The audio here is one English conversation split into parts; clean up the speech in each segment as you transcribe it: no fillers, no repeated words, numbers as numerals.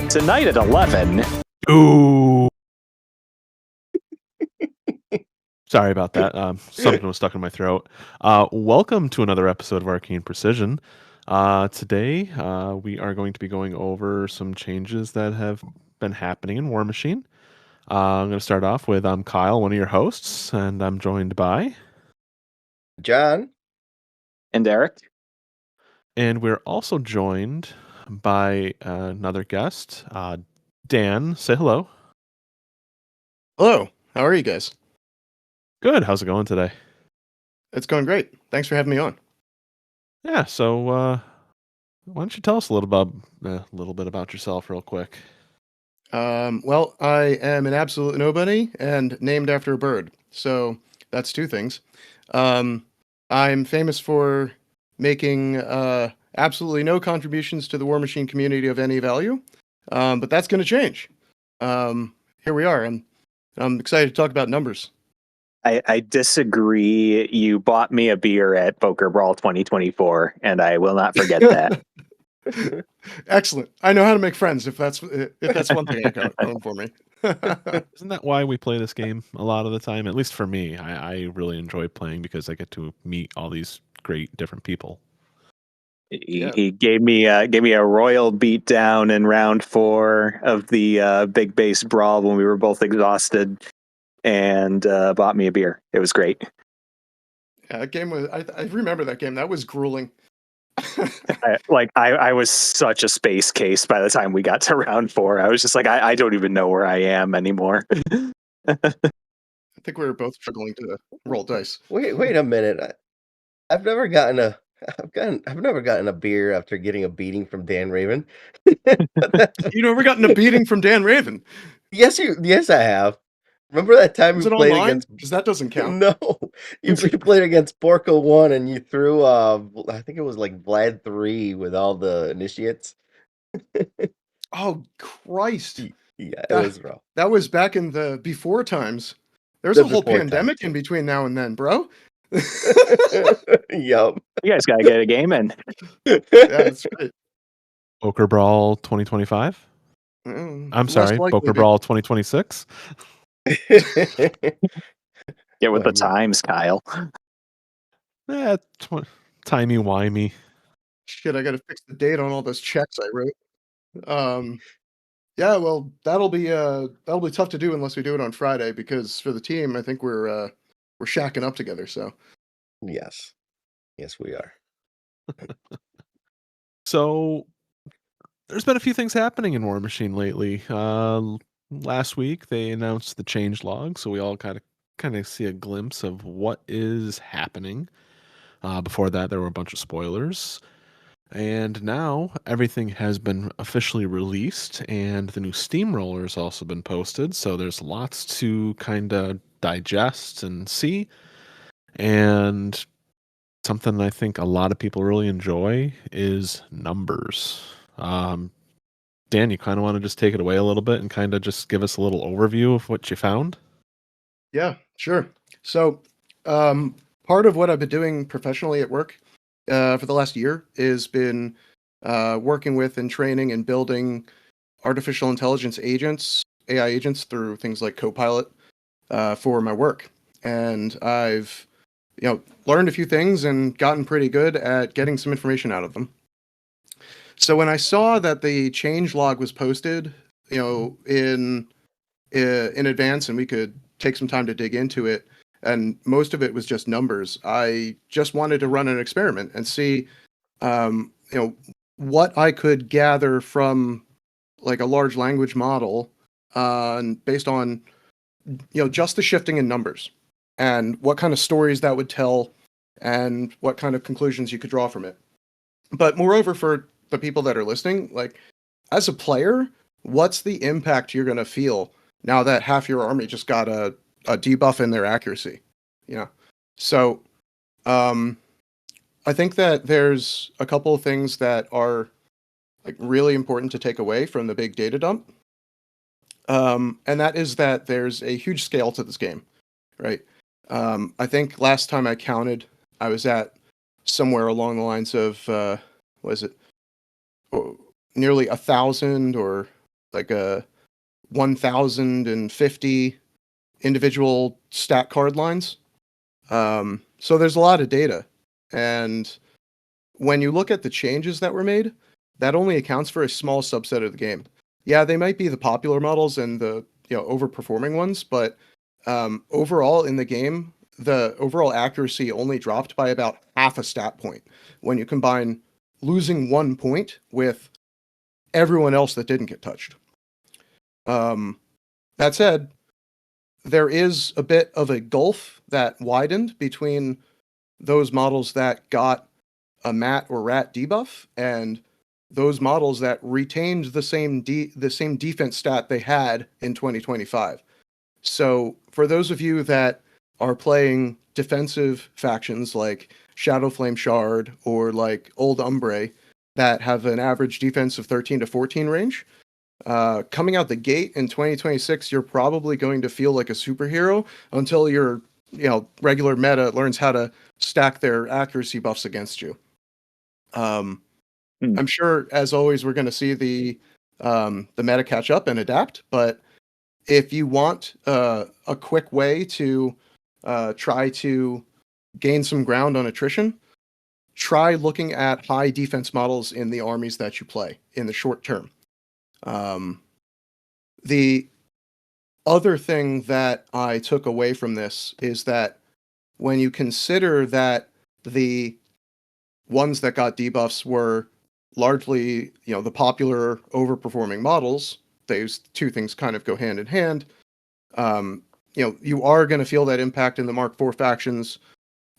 Tonight at 11. Ooh. Sorry about that. Something was stuck in my throat. Welcome to another episode of Arcane Precision. Today, we are going to be going over some changes that have been happening in Warmachine. I'm going to start off with I'm Kyle, one of your hosts, and I'm joined by John And Eric. And we're also joined by another guest, Dan. Say hello. Hello. How are you guys? Good. How's it going today? It's going great. Thanks for having me on. Yeah. So, why don't you tell us a little bit about yourself, real quick? Well, I am an absolute nobody and named after a bird. So that's two things. I'm famous for making absolutely no contributions to the Warmachine community of any value, but that's going to change. Here we are, and I'm excited to talk about numbers. I disagree. You bought me a beer at Bokur Brawl 2024, and I will not forget that. Excellent. I know how to make friends. If that's one thing I got going for me. Isn't that why we play this game a lot of the time? At least for me, I really enjoy playing because I get to meet all these great different people. He gave me a royal beatdown in round 4 of the big base brawl when we were both exhausted, and bought me a beer. It was great. Yeah, that game was. I remember that game. That was grueling. I was such a space case by the time we got to round 4. I was just like, I don't even know where I am anymore. I think we were both struggling to roll dice. Wait a minute. I've never gotten a beer after getting a beating from Dan Raven. You never gotten a beating from Dan Raven? Yes, I have. Remember that time Was we it played online? against? Because that doesn't count. No, you played against Porco 1 and you threw I think it was like Vlad 3 with all the initiates. Oh Christ! Yeah, it was rough. That was back in the before times. There's a whole pandemic in between now and then, bro. Yup. You guys gotta get a game in. Yeah, that's right. Bokur Brawl 2025? I'm sorry, Bokur Brawl 2026? Get with the times, Kyle. Timey-wimey. Shit, I gotta fix the date on all those checks I wrote. Yeah, well, that'll be tough to do unless we do it on Friday, because for the team, I think we're shacking up together. So yes, we are. So there's been a few things happening in Warmachine lately. Last week they announced the change log, so we all kind of see a glimpse of what is happening. Before that, there were a bunch of spoilers. And now everything has been officially released, and the new steamroller has also been posted. So there's lots to kind of digest and see. And something I think a lot of people really enjoy is numbers. Dan, you kind of want to just take it away a little bit and kind of just give us a little overview of what you found? yeah, sure. So part of what I've been doing professionally at work for the last year has been working with and training and building artificial intelligence agents, AI agents, through things like Copilot for my work. And I've learned a few things and gotten pretty good at getting some information out of them. So when I saw that the change log was posted, in advance, and we could take some time to dig into it, and most of it was just numbers, I just wanted to run an experiment and see, what I could gather from like a large language model, based on, just the shifting in numbers, and what kind of stories that would tell, and what kind of conclusions you could draw from it. But moreover, for the people that are listening, like, as a player, what's the impact you're going to feel now that half your army just got a debuff in their accuracy? So I think that there's a couple of things that are like really important to take away from the big data dump. And that is that there's a huge scale to this game, right? I think last time I counted, I was at somewhere along the lines of, what is it? Oh, nearly 1,000 or like 1,050 individual stat card lines. So there's a lot of data. And when you look at the changes that were made, that only accounts for a small subset of the game. Yeah, they might be the popular models and the overperforming ones, but overall in the game, the overall accuracy only dropped by about half a stat point when you combine losing 1 point with everyone else that didn't get touched. That said, there is a bit of a gulf that widened between those models that got a mat or rat debuff and those models that retained the same defense stat they had in 2025. So for those of you that are playing defensive factions like Shadowflame Shard or like Old Umbre that have an average defense of 13 to 14 range, coming out the gate in 2026, you're probably going to feel like a superhero until your regular meta learns how to stack their accuracy buffs against you. I'm sure, as always, we're going to see the meta catch up and adapt. But if you want a quick way to try to gain some ground on attrition, try looking at high defense models in the armies that you play in the short term. The other thing that I took away from this is that when you consider that the ones that got debuffs were largely, the popular overperforming models, those two things kind of go hand in hand. You are going to feel that impact in the Mark IV factions.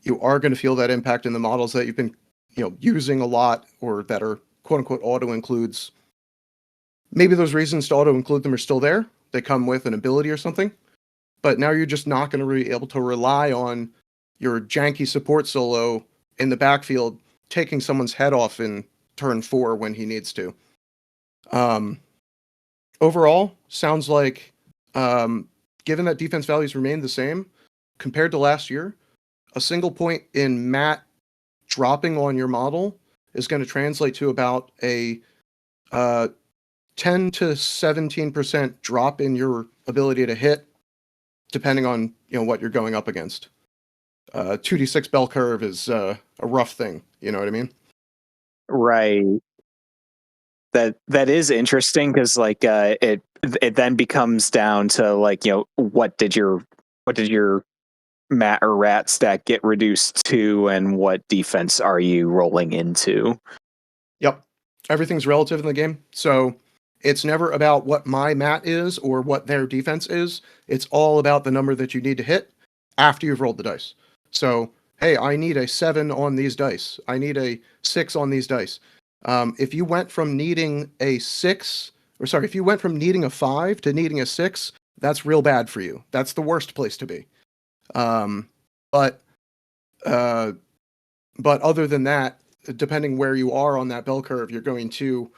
You are going to feel that impact in the models that you've been, using a lot or that are quote unquote auto includes. Maybe those reasons to auto include them are still there. They come with an ability or something, but now you're just not going to be able to rely on your janky support solo in the backfield taking someone's head off in turn 4 when he needs to. Overall, sounds like, given that defense values remain the same compared to last year, a single point in mat dropping on your model is going to translate to about a 10 to 17% drop in your ability to hit, depending on what you're going up against. 2d6 bell curve is a rough thing. You know what I mean? Right. That is interesting because it then becomes down to what did your mat or rat stat get reduced to, and what defense are you rolling into? Yep, everything's relative in the game, so it's never about what my mat is or what their defense is. It's all about the number that you need to hit after you've rolled the dice. So, hey, I need a 7 on these dice. I need a 6 on these dice. If you went from needing a 5 to needing a 6, that's real bad for you. That's the worst place to be. But other than that, depending where you are on that bell curve, you're going to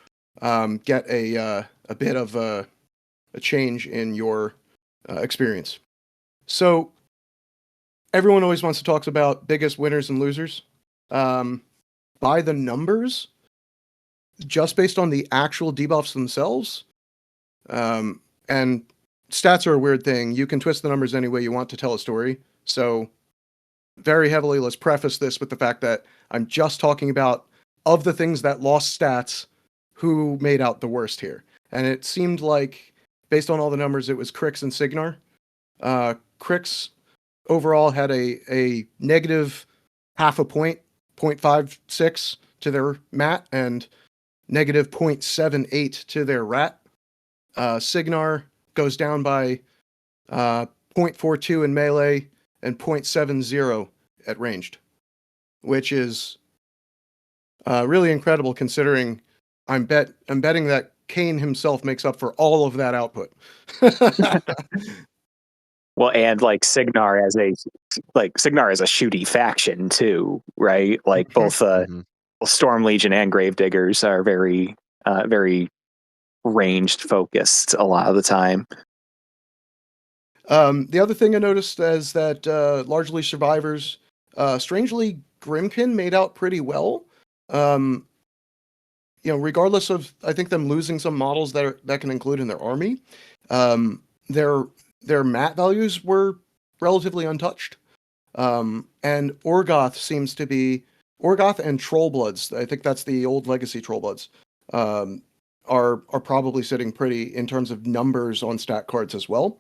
get a bit of a change in your experience. So everyone always wants to talk about biggest winners and losers. By the numbers, just based on the actual debuffs themselves, and stats are a weird thing. You can twist the numbers any way you want to tell a story. So very heavily, let's preface this with the fact that I'm just talking about, of the things that lost stats, who made out the worst here. And it seemed like, based on all the numbers, it was Crix and Signar. Crix overall had a negative half a point, 0.56 to their mat, and negative 0.78 to their rat. Signar goes down by 0.42 in melee and 0.70 at ranged, which is really incredible considering I'm betting that Kane himself makes up for all of that output. Well, and like Signar as a shooty faction too, right? Like both Storm Legion and Gravediggers are very ranged focused a lot of the time. The other thing I noticed is that largely survivors, strangely, Grimkin made out pretty well. Regardless of, I think, them losing some models that can include in their army, their mat values were relatively untouched. And Orgoth seems to be Orgoth and Trollbloods. I think that's the old legacy Trollbloods. Are probably sitting pretty in terms of numbers on stat cards as well.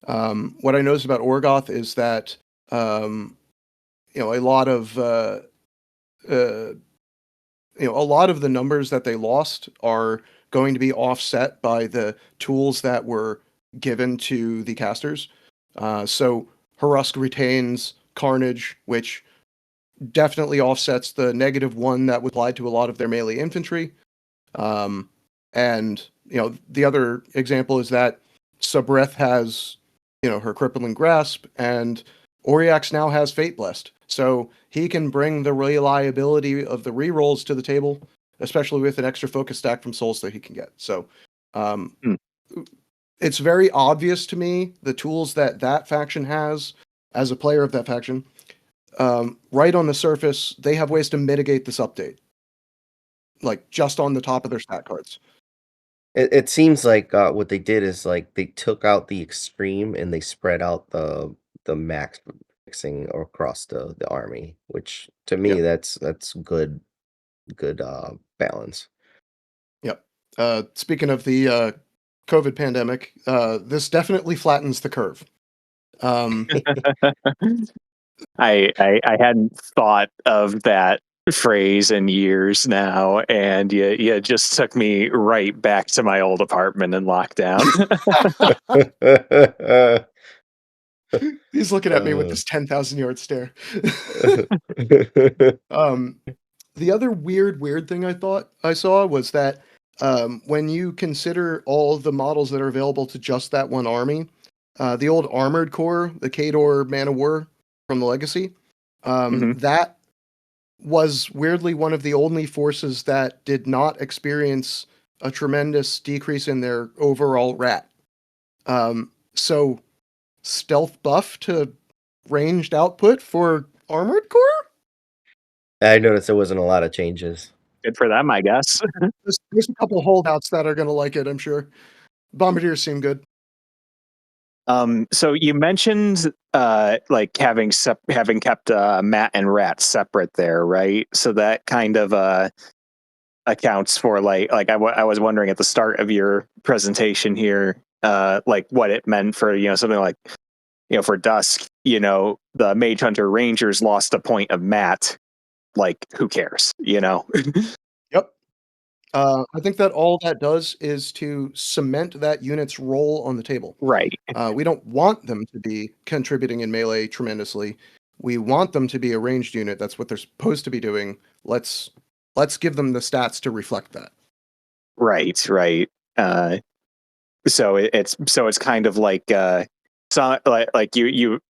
What I noticed about Orgoth is that a lot of a lot of the numbers that they lost are going to be offset by the tools that were given to the casters. So Harusk retains Carnage, which definitely offsets the -1 that was applied to a lot of their melee infantry. And the other example is that Sabreth has her crippling grasp, and Oriax now has Fate Blessed. So he can bring the reliability of the rerolls to the table, especially with an extra focus stack from souls that he can get. So it's very obvious to me the tools that faction has as a player of that faction. Right on the surface, they have ways to mitigate this update, like just on the top of their stat cards. It seems like what they did is like they took out the extreme and they spread out the max mixing across the army, which to me that's good balance. Yep. Speaking of the COVID pandemic, this definitely flattens the curve. I hadn't thought of that phrase in years now, and you just took me right back to my old apartment in lockdown. He's looking at me with this 10,000-yard stare. The other weird thing I saw was that when you consider all the models that are available to just that one army, the old Armored Core, the Khador Man of War from the Legacy, that was weirdly one of the only forces that did not experience a tremendous decrease in their overall rat. So stealth buff to ranged output for Armored Core? I noticed there wasn't a lot of changes. Good for them, I guess. There's a couple holdouts that are going to like it, I'm sure. Bombardiers seem good. So you mentioned like having kept Matt and Rat separate there, right? So that kind of accounts for like I was wondering at the start of your presentation here, like what it meant for something like for Dusk, the Mage Hunter Rangers lost a point of Matt. Like, who cares? Yep. I think that all that does is to cement that unit's role on the table. Right. We don't want them to be contributing in melee tremendously. We want them to be a ranged unit. That's what they're supposed to be doing. Let's give them the stats to reflect that. Right. So it's kind of like you.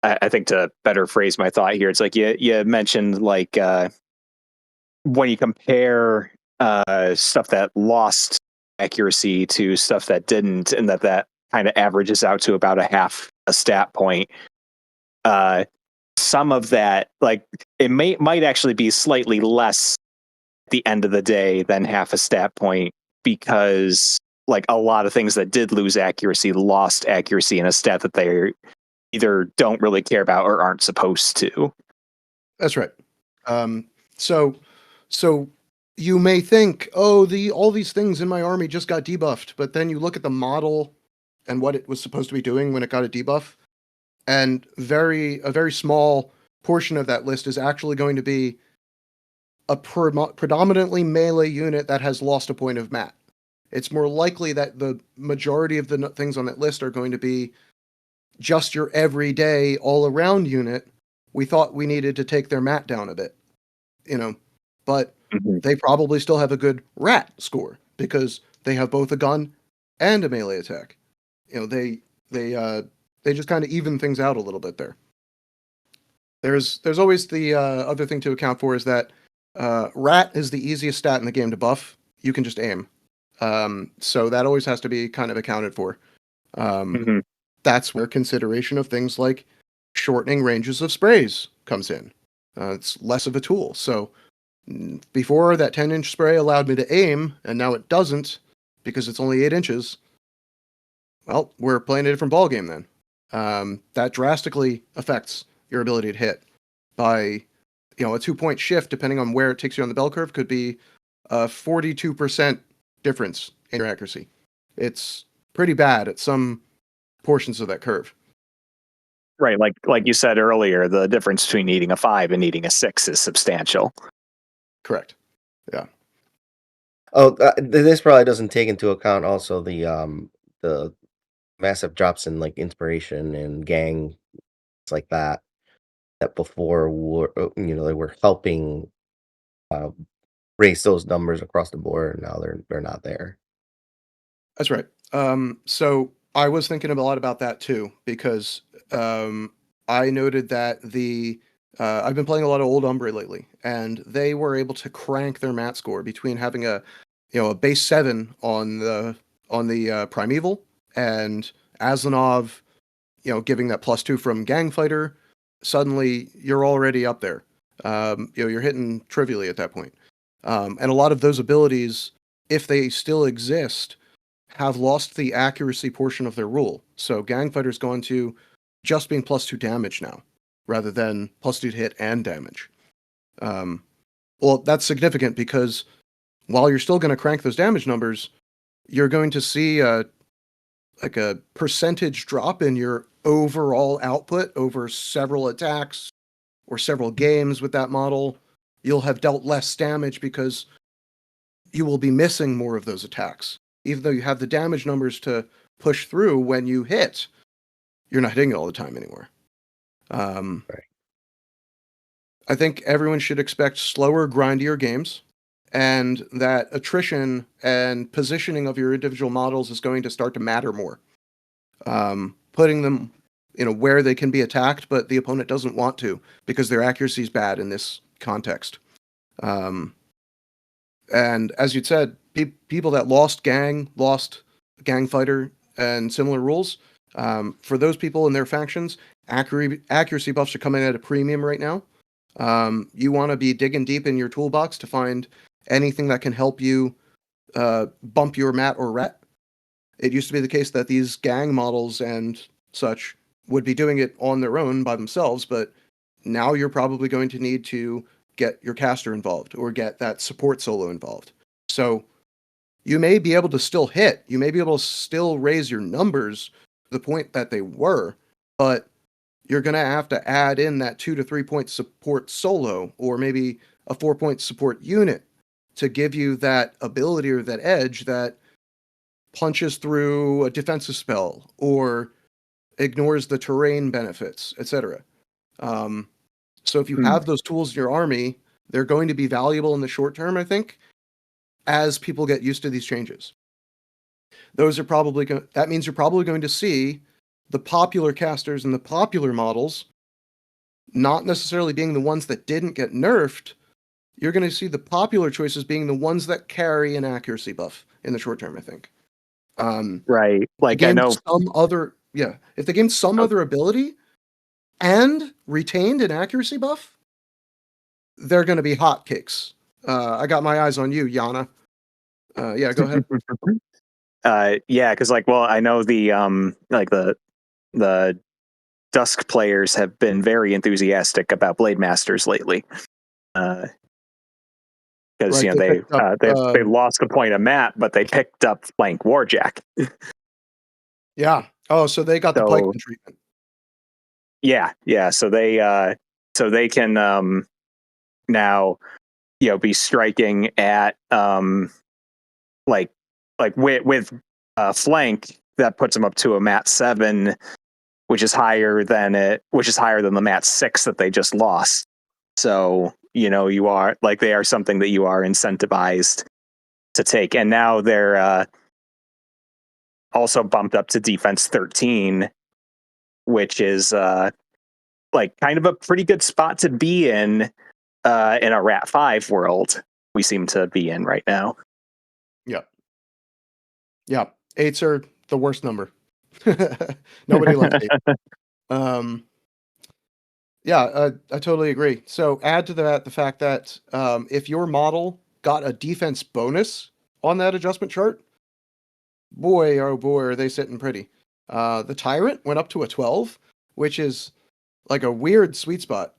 I think to better phrase my thought here, it's like you mentioned like when you compare stuff that lost accuracy to stuff that didn't, and that kind of averages out to about a half a stat point. Some of that, like it might actually be slightly less at the end of the day than half a stat point, because like a lot of things that did lose accuracy lost accuracy in a stat that they either don't really care about or aren't supposed to. That's right. So you may think, all these things in my army just got debuffed, but then you look at the model and what it was supposed to be doing when it got a debuff, and a very small portion of that list is actually going to be a predominantly melee unit that has lost a point of mat. It's more likely that the majority of the things on that list are going to be just your everyday all-around unit. We thought we needed to take their mat down a bit, but they probably still have a good rat score because they have both a gun and a melee attack. They they just kind of even things out a little bit there. There's always the other thing to account for is that rat is the easiest stat in the game to buff. You can just aim. So that always has to be kind of accounted for. That's where consideration of things like shortening ranges of sprays comes in. It's less of a tool. So before, that 10-inch spray allowed me to aim, and now it doesn't because it's only 8 inches. Well, we're playing a different ballgame then. That drastically affects your ability to hit by, a 2-point shift, depending on where it takes you on the bell curve, could be a 42% difference in your accuracy. It's pretty bad at some portions of that curve. Right, like you said earlier, the difference between needing a 5 and needing a 6 is substantial. Correct. Yeah. Oh, this probably doesn't take into account also the massive drops in like inspiration and gang, it's like that before were they were helping raise those numbers across the board, and now they're not there. That's right. So I was thinking a lot about that too, because I noted that I've been playing a lot of Old Umbre lately, and they were able to crank their mat score between having a base 7 on the Primeval, and Aslanov, giving that +2 from Gang Fighter. Suddenly, you're already up there. You're hitting trivially at that point. And a lot of those abilities, if they still exist, have lost the accuracy portion of their rule. So Gang Fighter's gone to just being +2 damage now, rather than +2 to hit and damage. Well, that's significant because while you're still going to crank those damage numbers, you're going to see a percentage drop in your overall output over several attacks or several games with that model. You'll have dealt less damage because you will be missing more of those attacks. Even though you have the damage numbers to push through when you hit, you're not hitting it all the time anymore. Right. I think everyone should expect slower, grindier games, and that attrition and positioning of your individual models is going to start to matter more. Putting them, where they can be attacked, but the opponent doesn't want to because their accuracy is bad in this context. And as you'd said, people that lost Gang Fighter and similar rules, for those people in their factions, accuracy buffs are coming at a premium right now. You want to be digging deep in your toolbox to find anything that can help you bump your mat or ret. It used to be the case that these gang models and such would be doing it on their own by themselves, but now you're probably going to need to get your caster involved or get that support solo involved. So you may be able to still hit, you may be able to still raise your numbers to the point that they were, but you're going to have to add in that 2 to 3 point support solo, or maybe a 4-point support unit to give you that ability or that edge that punches through a defensive spell or ignores the terrain benefits, etc. So if you have those tools in your army, they're going to be valuable in the short term, I think, as people get used to these changes. Those are probably that means you're probably going to see the popular casters and the popular models not necessarily being the ones that didn't get nerfed. You're going to see the popular choices being the ones that carry an accuracy buff in the short term, I think. Right. Like, I know if they gained some other ability and retained an accuracy buff, they're going to be hotcakes. I got my eyes on you, Yana. Yeah, go ahead. Yeah, because I know the Dusk players have been very enthusiastic about Blade Masters lately. Because they lost a point of map, but they picked up Flank Warjack. Yeah. Oh, so they got the pikeman treatment. Yeah. So they can now be striking at with flank that puts them up to a mat 7, which is higher than the mat 6 that they just lost. So you are they are something that you are incentivized to take, and now they're also bumped up to defense 13, which is like kind of a pretty good spot to be in a Rat 5 world we seem to be in right now. Yeah. Yeah. 8s are the worst number. Nobody likes 8. Yeah, I totally agree. So add to that the fact that if your model got a defense bonus on that adjustment chart, boy, oh boy, are they sitting pretty. The Tyrant went up to a 12, which is like a weird sweet spot.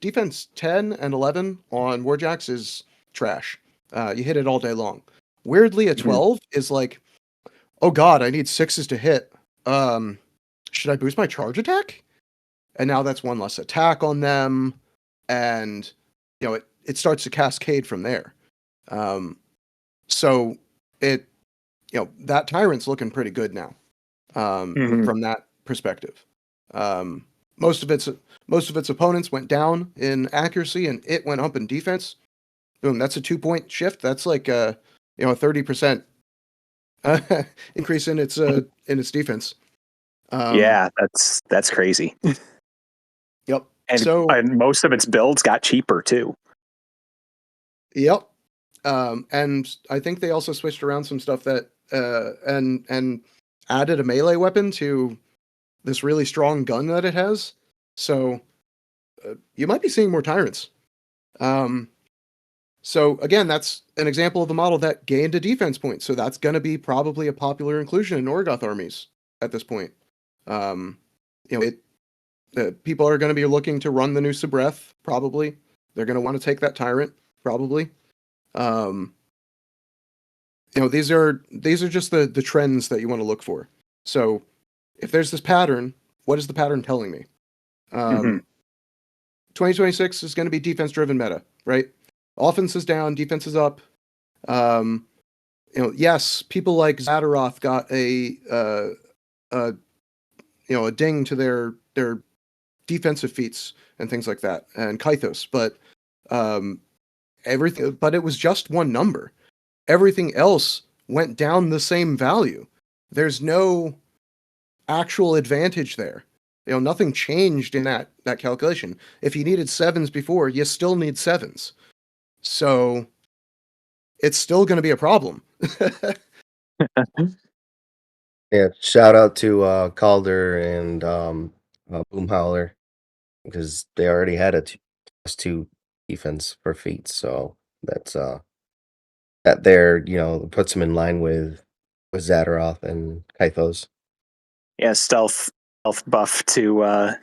Defense 10 and 11 on Warjacks is trash. You hit it all day long. Weirdly, a 12 is like, oh god, I need 6s to hit. Should I boost my charge attack? And now that's one less attack on them, and it starts to cascade from there. So it that Tyrant's looking pretty good now from that perspective. Most of its opponents went down in accuracy, and it went up in defense. Boom, that's a 2-point shift. That's like a 30% increase in its defense. Yeah, that's crazy. Yep. And most of its builds got cheaper too. Yep. And I think they also switched around some stuff that and added a melee weapon to this really strong gun that it has. So you might be seeing more Tyrants. So again, that's an example of a model that gained a defense point. So that's going to be probably a popular inclusion in Orgoth armies at this point. People are going to be looking to run the new Subreth, probably. They're going to want to take that Tyrant, probably. These are just the trends that you want to look for. So if there's this pattern, what is the pattern telling me? 2026 is going to be defense-driven meta, right? Offense is down, defense is up. Yes, people like Zadaroth got a ding to their defensive feats and things like that, and Kythos, but everything. But it was just one number. Everything else went down the same value. There's no actual advantage there. Nothing changed in that calculation. If you needed 7s before, you still need 7s. So it's still going to be a problem. Yeah, shout out to Calder and Boomhowler, because they already had a +2 defense for feats, so that's that there puts them in line with Zadaroth and Kythos. Yeah, stealth buff to our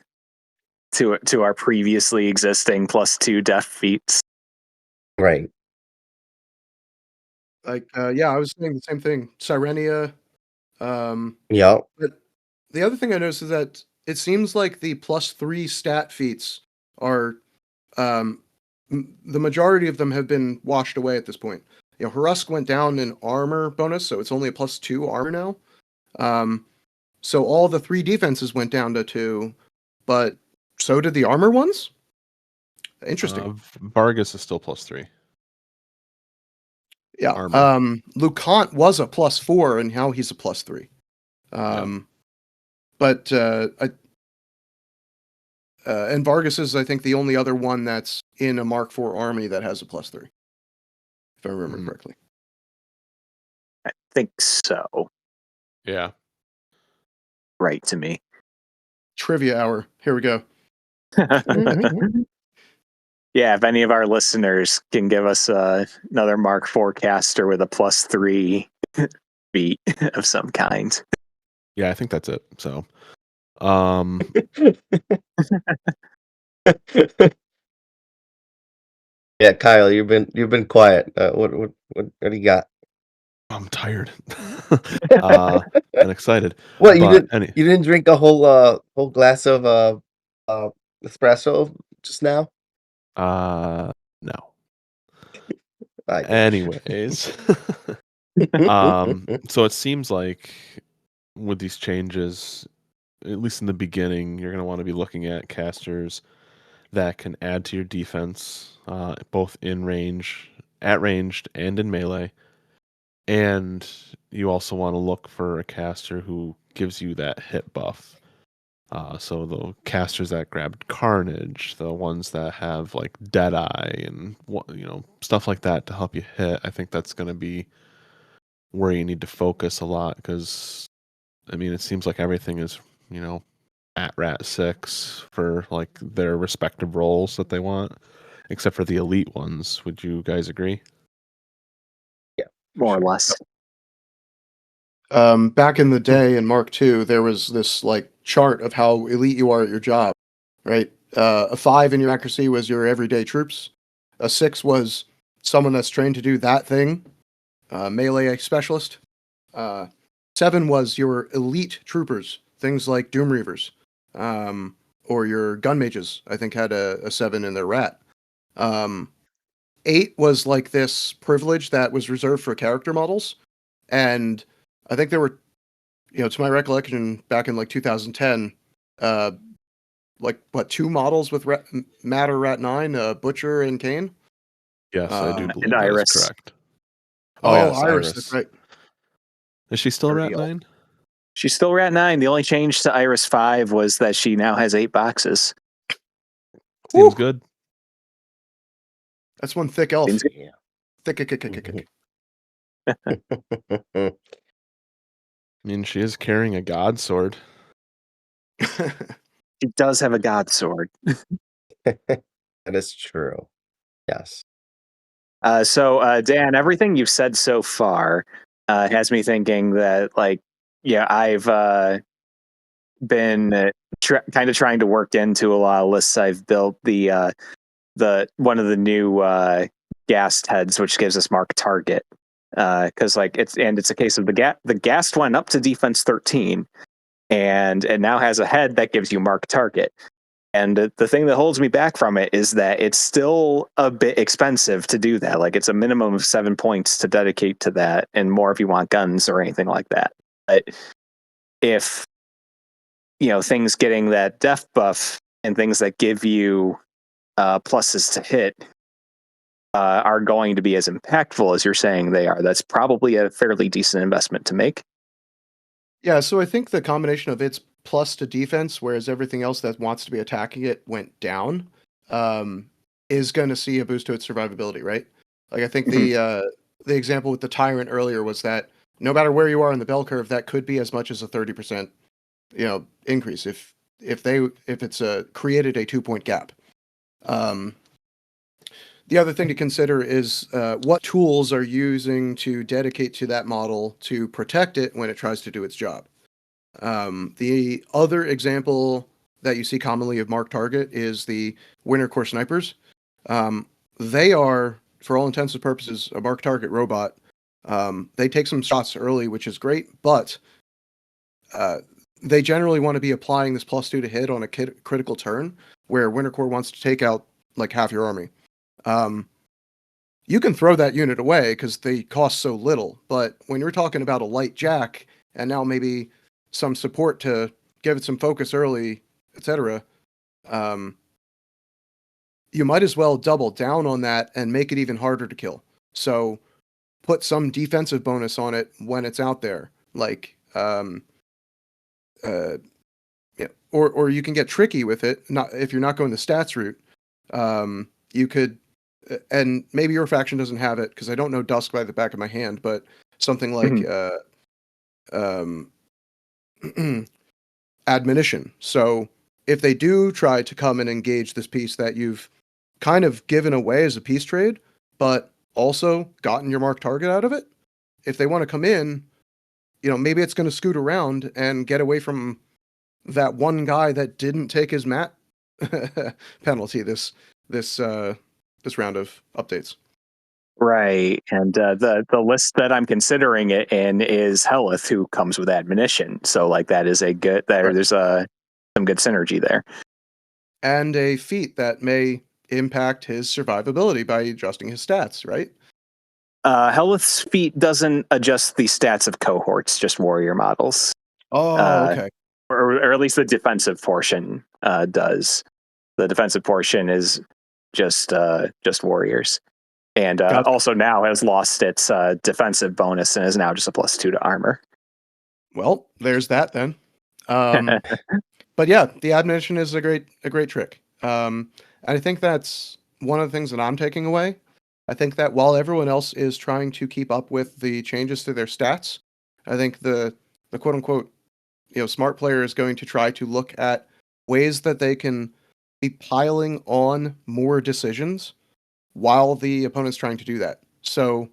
previously existing +2 def feats. Right. Like I was saying the same thing. Sirenia. Yeah. But the other thing I noticed is that it seems like the +3 stat feats are the majority of them have been washed away at this point. Harusk went down in armor bonus, so it's only a +2 armor now. So all the 3 defenses went down to 2, but so did the armor ones? Interesting. Vargas is still +3. Yeah. Armor. Lucant was a +4, and now he's a +3. But and Vargas is, I think, the only other one that's in a Mark IV army that has a +3, if I remember correctly. I think so. Yeah. Right to me. Trivia hour. Here we go. Yeah, if any of our listeners can give us another Mark IV caster with a +3 feat of some kind. Yeah, I think that's it. So, yeah, Kyle, you've been quiet. What do you got? I'm tired and excited. What, you didn't drink a whole glass of espresso just now? No. I did. Anyways, so it seems like with these changes, at least in the beginning, you're going to want to be looking at casters that can add to your defense, both in range, at ranged, and in melee. And you also want to look for a caster who gives you that hit buff. So the casters that grabbed Carnage, the ones that have like Deadeye and stuff like that to help you hit, I think that's going to be where you need to focus a lot, because I mean it seems like everything is at Rat 6 for like their respective roles that they want, except for the elite ones. Would you guys agree? Yeah, more or sure. less. Back in the day in Mark II, there was this like chart of how elite you are at your job, right? A 5 in your accuracy was your everyday troops. A 6 was someone that's trained to do that thing, melee specialist. 7 was your elite troopers, things like Doom Reavers, or your gun mages. I think had a 7 in their rat. 8 was like this privilege that was reserved for character models, and I think there were, to my recollection, back in like 2010, like what, 2 models with Matt or Rat 9, Butcher and Kane. Yes, I do believe and that is Iris. correct. Oh, yes, Iris, that's right. Is she still Rat Real. 9? She's still Rat 9. The only change to Iris 5 was that she now has 8 boxes. Seems Woo! good. That's one thick elf. Yeah. Thick. I mean, she is carrying a god sword. She does have a god sword. That is true. Yes. So, Dan, everything you've said so far has me thinking that, I've been kind of trying to work into a lot of lists I've built. The one of the new Ghast heads, which gives us mark target, because it's a case of the Ghast went up to defense 13, and it now has a head that gives you mark target. And the thing that holds me back from it is that it's still a bit expensive to do that. Like, it's a minimum of 7 points to dedicate to that, and more if you want guns or anything like that. But if things getting that def buff and things that give you pluses to hit are going to be as impactful as you're saying they are, that's probably a fairly decent investment to make. Yeah, so I think the combination of its plus to defense, whereas everything else that wants to be attacking it went down, is going to see a boost to its survivability, right? Like, I think the example with the Tyrant earlier was that no matter where you are in the bell curve, that could be as much as a 30%, increase if it's created a 2-point gap. The other thing to consider is what tools are using to dedicate to that model to protect it when it tries to do its job. The other example that you see commonly of mark target is the Winter Corps snipers. They are, for all intents and purposes, a mark target robot. They take some shots early, which is great, but they generally want to be applying this +2 to hit on a critical turn, where Winter Corps wants to take out like half your army. You can throw that unit away because they cost so little, but when you're talking about a light jack and now maybe some support to give it some focus early, etc., you might as well double down on that and make it even harder to kill. So put some defensive bonus on it when it's out there, like or you can get tricky with it. Not if you're not going the stats route, you could. And maybe your faction doesn't have it because I don't know Dusk by the back of my hand, but something like admonition. So if they do try to come and engage this piece that you've kind of given away as a peace trade, but also gotten your mark target out of it, if they want to come in, maybe it's going to scoot around and get away from that one guy that didn't take his mat penalty this round of updates. Right, and the list that I'm considering it in is Helith, who comes with admonition. So that is a good there's some good synergy there, and a feat that may impact his survivability by adjusting his stats. Right. Helith's feat doesn't adjust the stats of cohorts, just warrior models. Oh, okay. Or at least the defensive portion does. The defensive portion is just warriors. And also now has lost its defensive bonus and is now just a +2 to armor. Well, there's that then. But yeah, the admonition is a great trick. And I think that's one of the things that I'm taking away. I think that while everyone else is trying to keep up with the changes to their stats, I think the quote unquote smart player is going to try to look at ways that they can be piling on more decisions while the opponent's trying to do that. So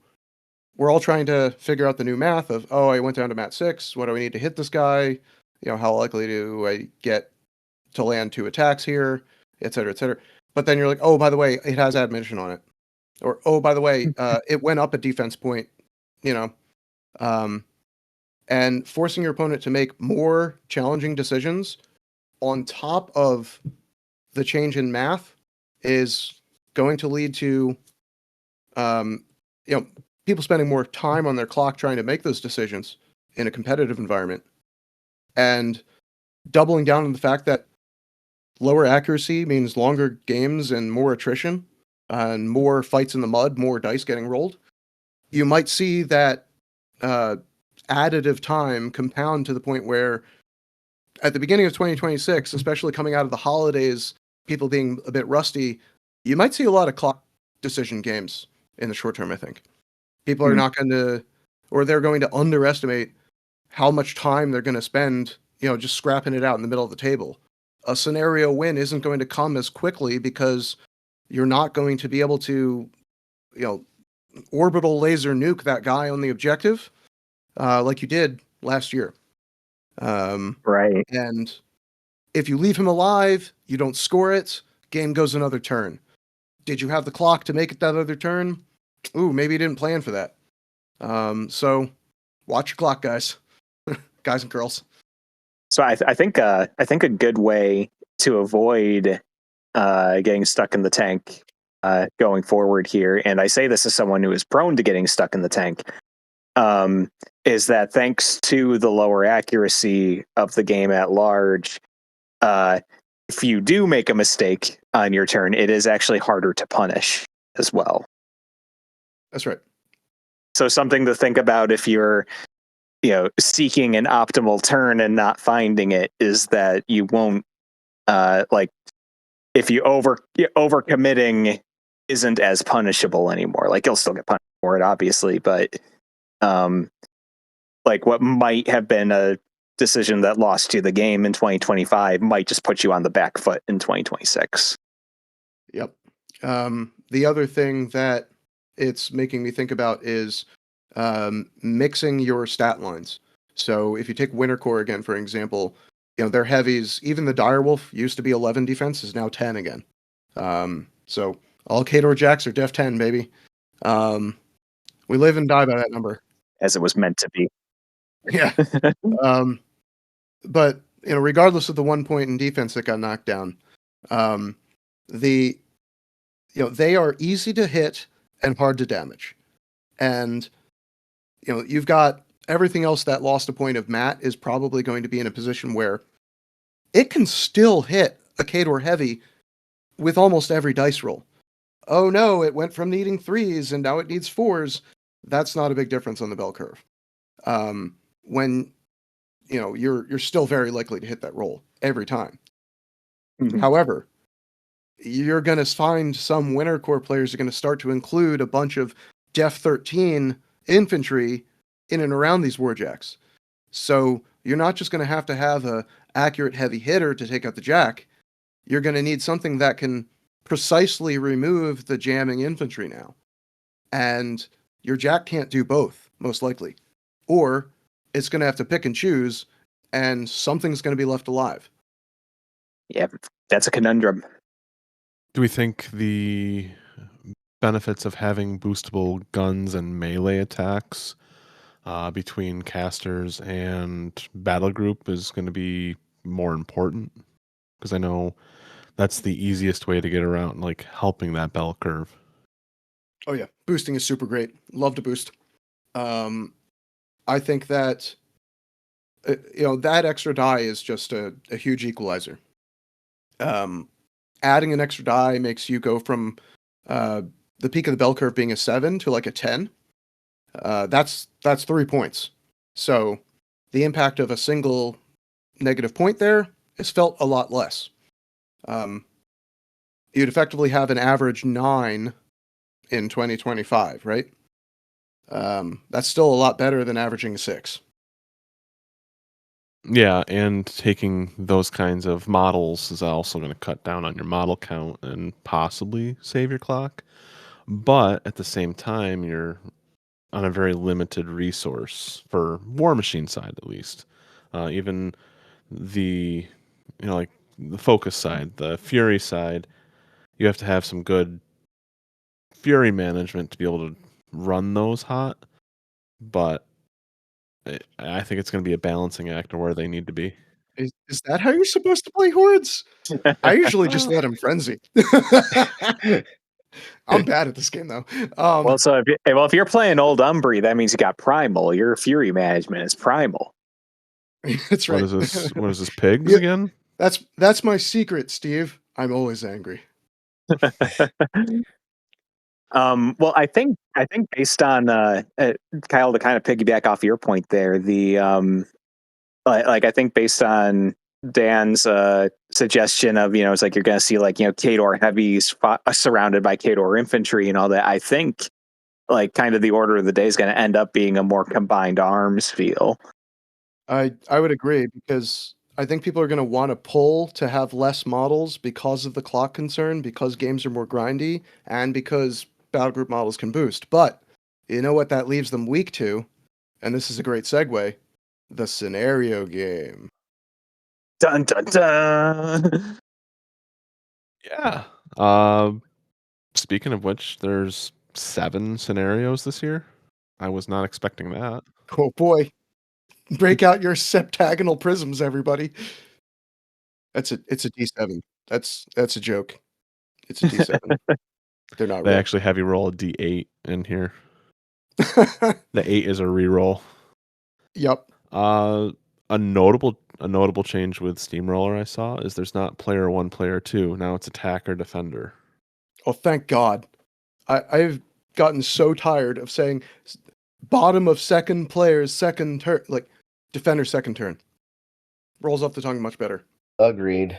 we're all trying to figure out the new math of, oh, I went down to mat 6. What do I need to hit this guy? How likely do I get to land 2 attacks here, et cetera, et cetera. But then you're like, oh, by the way, it has admonition on it. Or, oh, by the way, it went up a defense point, and forcing your opponent to make more challenging decisions on top of the change in math is going to lead to, people spending more time on their clock trying to make those decisions in a competitive environment, and doubling down on the fact that lower accuracy means longer games and more attrition and more fights in the mud, more dice getting rolled. You might see that additive time compound to the point where at the beginning of 2026, especially coming out of the holidays, people being a bit rusty, you might see a lot of clock decision games in the short term, I think. People are not going to, or they're going to underestimate how much time they're going to spend, just scrapping it out in the middle of the table. A scenario win isn't going to come as quickly because you're not going to be able to, orbital laser nuke that guy on the objective like you did last year. Right. And if you leave him alive, you don't score it, game goes another turn. Did you have the clock to make it that other turn? Ooh, maybe you didn't plan for that. So watch your clock, guys. Guys and girls. So I think a good way to avoid getting stuck in the tank going forward here, and I say this as someone who is prone to getting stuck in the tank, is that thanks to the lower accuracy of the game at large, if you do make a mistake on your turn, it is actually harder to punish as well. That's right. So something to think about if you're seeking an optimal turn and not finding it is that you won't if you overcommitting isn't as punishable anymore. Like you'll still get punished for it, obviously, but what might have been a decision that lost you the game in 2025 might just put you on the back foot in 2026. Yep. The other thing that it's making me think about is mixing your stat lines. So if you take Winter Core again, for example, their heavies, even the Direwolf used to be 11 defense, is now 10 again. So all Khador Jacks are def 10, baby. We live and die by that number. As it was meant to be. Yeah. But regardless of the 1 point in defense that got knocked down, they are easy to hit and hard to damage. And you've got everything else that lost a point of Matt is probably going to be in a position where it can still hit a Khador heavy with almost every dice roll. Oh no, it went from needing 3s and now it needs 4s. That's not a big difference on the bell curve. When you're still very likely to hit that roll every time. Mm-hmm. However, you're going to find some Winter Core players are going to start to include a bunch of def 13 infantry in and around these warjacks. So you're not just going to have a accurate heavy hitter to take out the jack. You're going to need something that can precisely remove the jamming infantry now. And your jack can't do both, most likely. Or it's going to have to pick and choose, and something's going to be left alive. Yeah, that's a conundrum. Do we think the benefits of having boostable guns and melee attacks between casters and battle group is going to be more important? Because I know that's the easiest way to get around, helping that bell curve. Oh yeah, boosting is super great. Love to boost. I think that that extra die is just a huge equalizer. Adding an extra die makes you go from the peak of the bell curve being a 7 to a 10. That's 3 points. So the impact of a single negative point there has felt a lot less. You'd effectively have an average 9 in 2025, right? That's still a lot better than averaging a 6. Yeah, and taking those kinds of models is also going to cut down on your model count and possibly save your clock. But at the same time, you're on a very limited resource for Warmachine side, at least. Even the, like the focus side, the Fury side, you have to have some good Fury management to be able to run those hot. But I think it's going to be a balancing act of where they need to be. Is that how you're supposed to play hordes? I usually just let him frenzy. I'm bad at this game though. Well, so if you're playing Old Umbry, that means you got primal. Your Fury management is primal. That's right. What is this pigs Yeah. again? That's my secret, Steve. I'm always angry. Well, I think based on Kyle, to kind of piggyback off your point there, I think based on Dan's suggestion of, it's like you're going to see like, Khador heavies surrounded by Khador infantry and all that. I think like kind of the order of the day is going to end up being a more combined arms feel. I would agree, because I think people are going to want to pull to have less models because of the clock concern, because games are more grindy, and because battle group models can boost. But you know what that leaves them weak to? And this is a great segue. The scenario game. Dun dun dun. Yeah. Speaking of which, there's 7 scenarios this year. I was not expecting that. Oh boy. Break out your septagonal prisms, everybody. It's a D7. That's a joke. It's a D7. They're not They real. actually have you roll a D8 in here. The 8 is a reroll. Yep. A notable change with Steamroller I saw is there's not player 1, player 2. Now it's attacker, defender. Oh, thank God. I've gotten so tired of saying bottom of second player's second turn, like defender second turn. Rolls off the tongue much better. Agreed.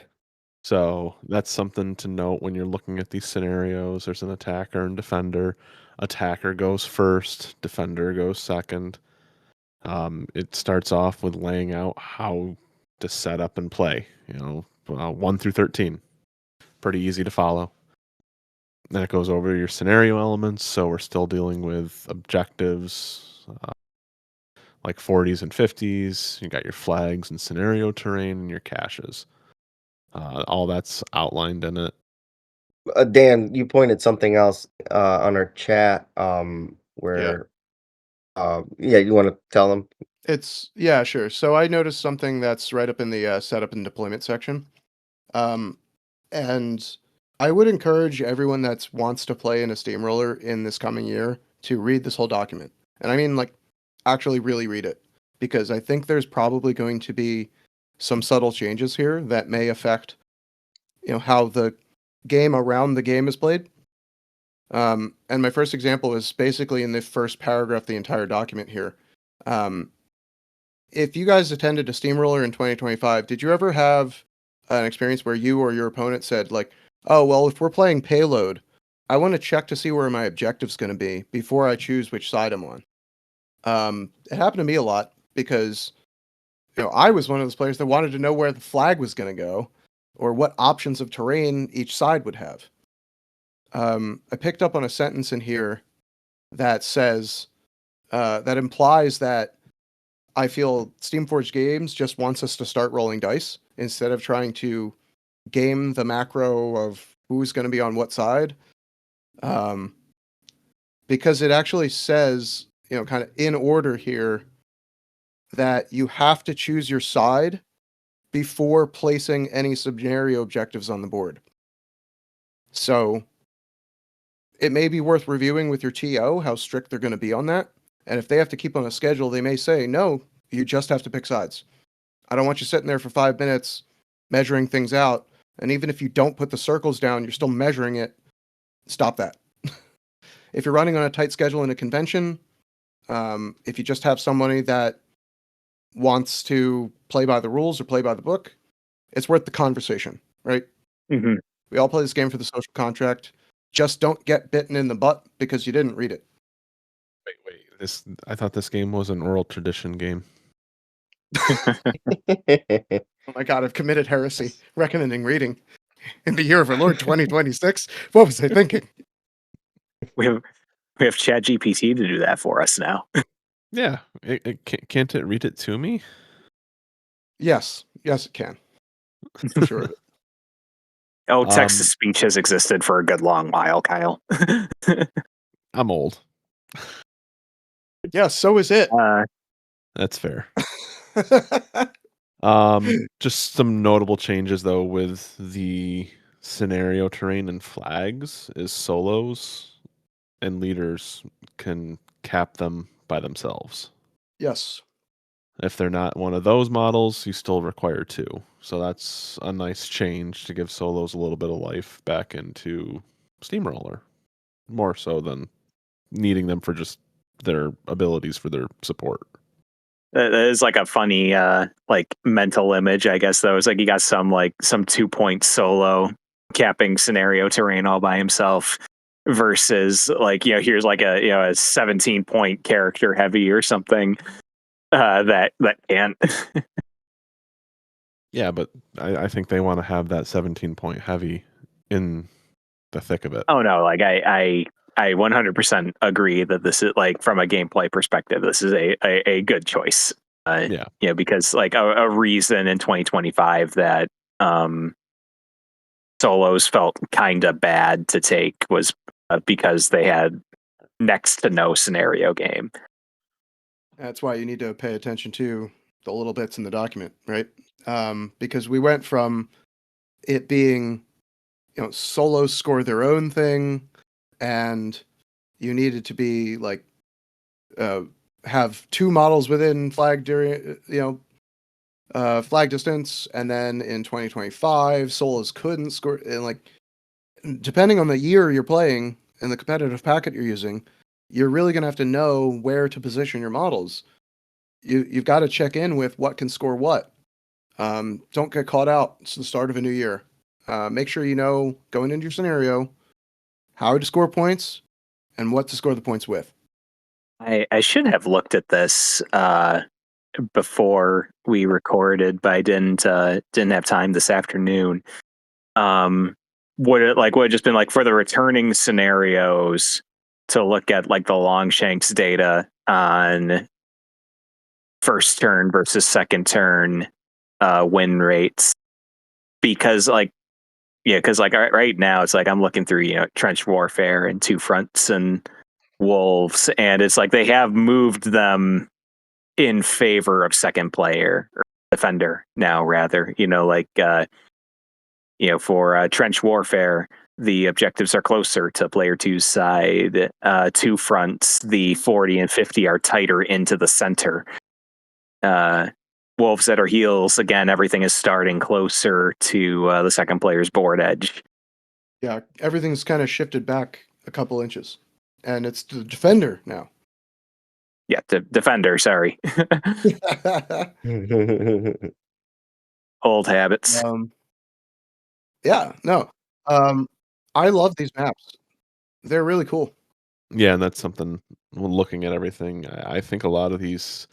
So that's something to note when you're looking at these scenarios. There's an attacker and defender. Attacker goes first, defender goes second. It starts off with laying out how to set up and play, 1 through 13. Pretty easy to follow. Then it goes over your scenario elements, so we're still dealing with objectives, like 40s and 50s. You got your flags and scenario terrain and your caches. All that's outlined in it. Dan, you pointed something else on our chat where you want to tell them? Yeah, sure. So I noticed something that's right up in the setup and deployment section. And I would encourage everyone that wants to play in a steamroller in this coming year to read this whole document. And I mean, like, actually really read it, because I think there's probably going to be some subtle changes here that may affect, how the game around the game is played. And my first example is basically in the first paragraph of the entire document here. If you guys attended a steamroller in 2025, did you ever have an experience where you or your opponent said, like, oh, well, if we're playing payload, I want to check to see where my objective's going to be before I choose which side I'm on? It happened to me a lot because, I was one of those players that wanted to know where the flag was going to go or what options of terrain each side would have. I picked up on a sentence in here that says, that implies that I feel Steamforged Games just wants us to start rolling dice instead of trying to game the macro of who's going to be on what side. Because it actually says, kind of in order here, that you have to choose your side before placing any scenario objectives on the board. So it may be worth reviewing with your TO how strict they're going to be on that. And if they have to keep on a schedule, they may say, no, you just have to pick sides. I don't want you sitting there for 5 minutes measuring things out. And even if you don't put the circles down, you're still measuring it. Stop that. If you're running on a tight schedule in a convention, if you just have somebody that wants to play by the rules or play by the book, it's worth the conversation, right? Mm-hmm. We all play this game for the social contract. Just don't get bitten in the butt because you didn't read it. Wait. I thought this game was an oral tradition game. Oh my god, I've committed heresy recommending reading in the year of our Lord 2026. What was I thinking? We have ChatGPT to do that for us now. Yeah, can't it read it to me? Yes, it can. For sure. Oh, text to speech has existed for a good long while, Kyle. I'm old. Yeah, so is it. That's fair. Just some notable changes though with the scenario terrain and flags is solos and leaders can cap them by themselves. Yes. If they're not one of those models, you still require 2. So that's a nice change to give solos a little bit of life back into Steamroller. More so than needing them for just their abilities for their support. That is like a funny like mental image, I guess, though. It's like you got some 2-point solo capping scenario terrain all by himself versus like, here's like a 17-point character heavy or something that can't. Yeah, but I think they want to have that 17-point heavy in the thick of it. Oh no, like I 100% agree that this is, like, from a gameplay perspective, this is a good choice. Because like a reason in 2025 that solos felt kind of bad to take was because they had next to no scenario game. That's why you need to pay attention to the little bits in the document, right? Because we went from it being, solos score their own thing, and you needed to be like have 2 models within flag during flag distance, and then in 2025 solos couldn't score, and like depending on the year you're playing and the competitive packet you're using, you're really going to have to know where to position your models. You've got to check in with what can score what. Don't get caught out. It's the start of a new year. Make sure you know going into your scenario how to score points and what to score the points with. I should have looked at this before we recorded, but I didn't have time this afternoon. Would it just been like for the returning scenarios to look at like the Longshanks data on first turn versus second turn win rates? Because right now it's like I'm looking through trench warfare and Two Fronts and Wolves, and it's like they have moved them in favor of second player or defender now, rather. For trench warfare, the objectives are closer to player 2's side. Two Fronts, the 40 and 50 are tighter into the center. Wolves at our heels, again, everything is starting closer to the second player's board edge. Yeah, everything's kind of shifted back a couple inches, and it's the defender now. Yeah, defender, sorry. Old habits. Yeah, no. I love these maps. They're really cool. Yeah, and that's something, looking at everything, I think a lot of these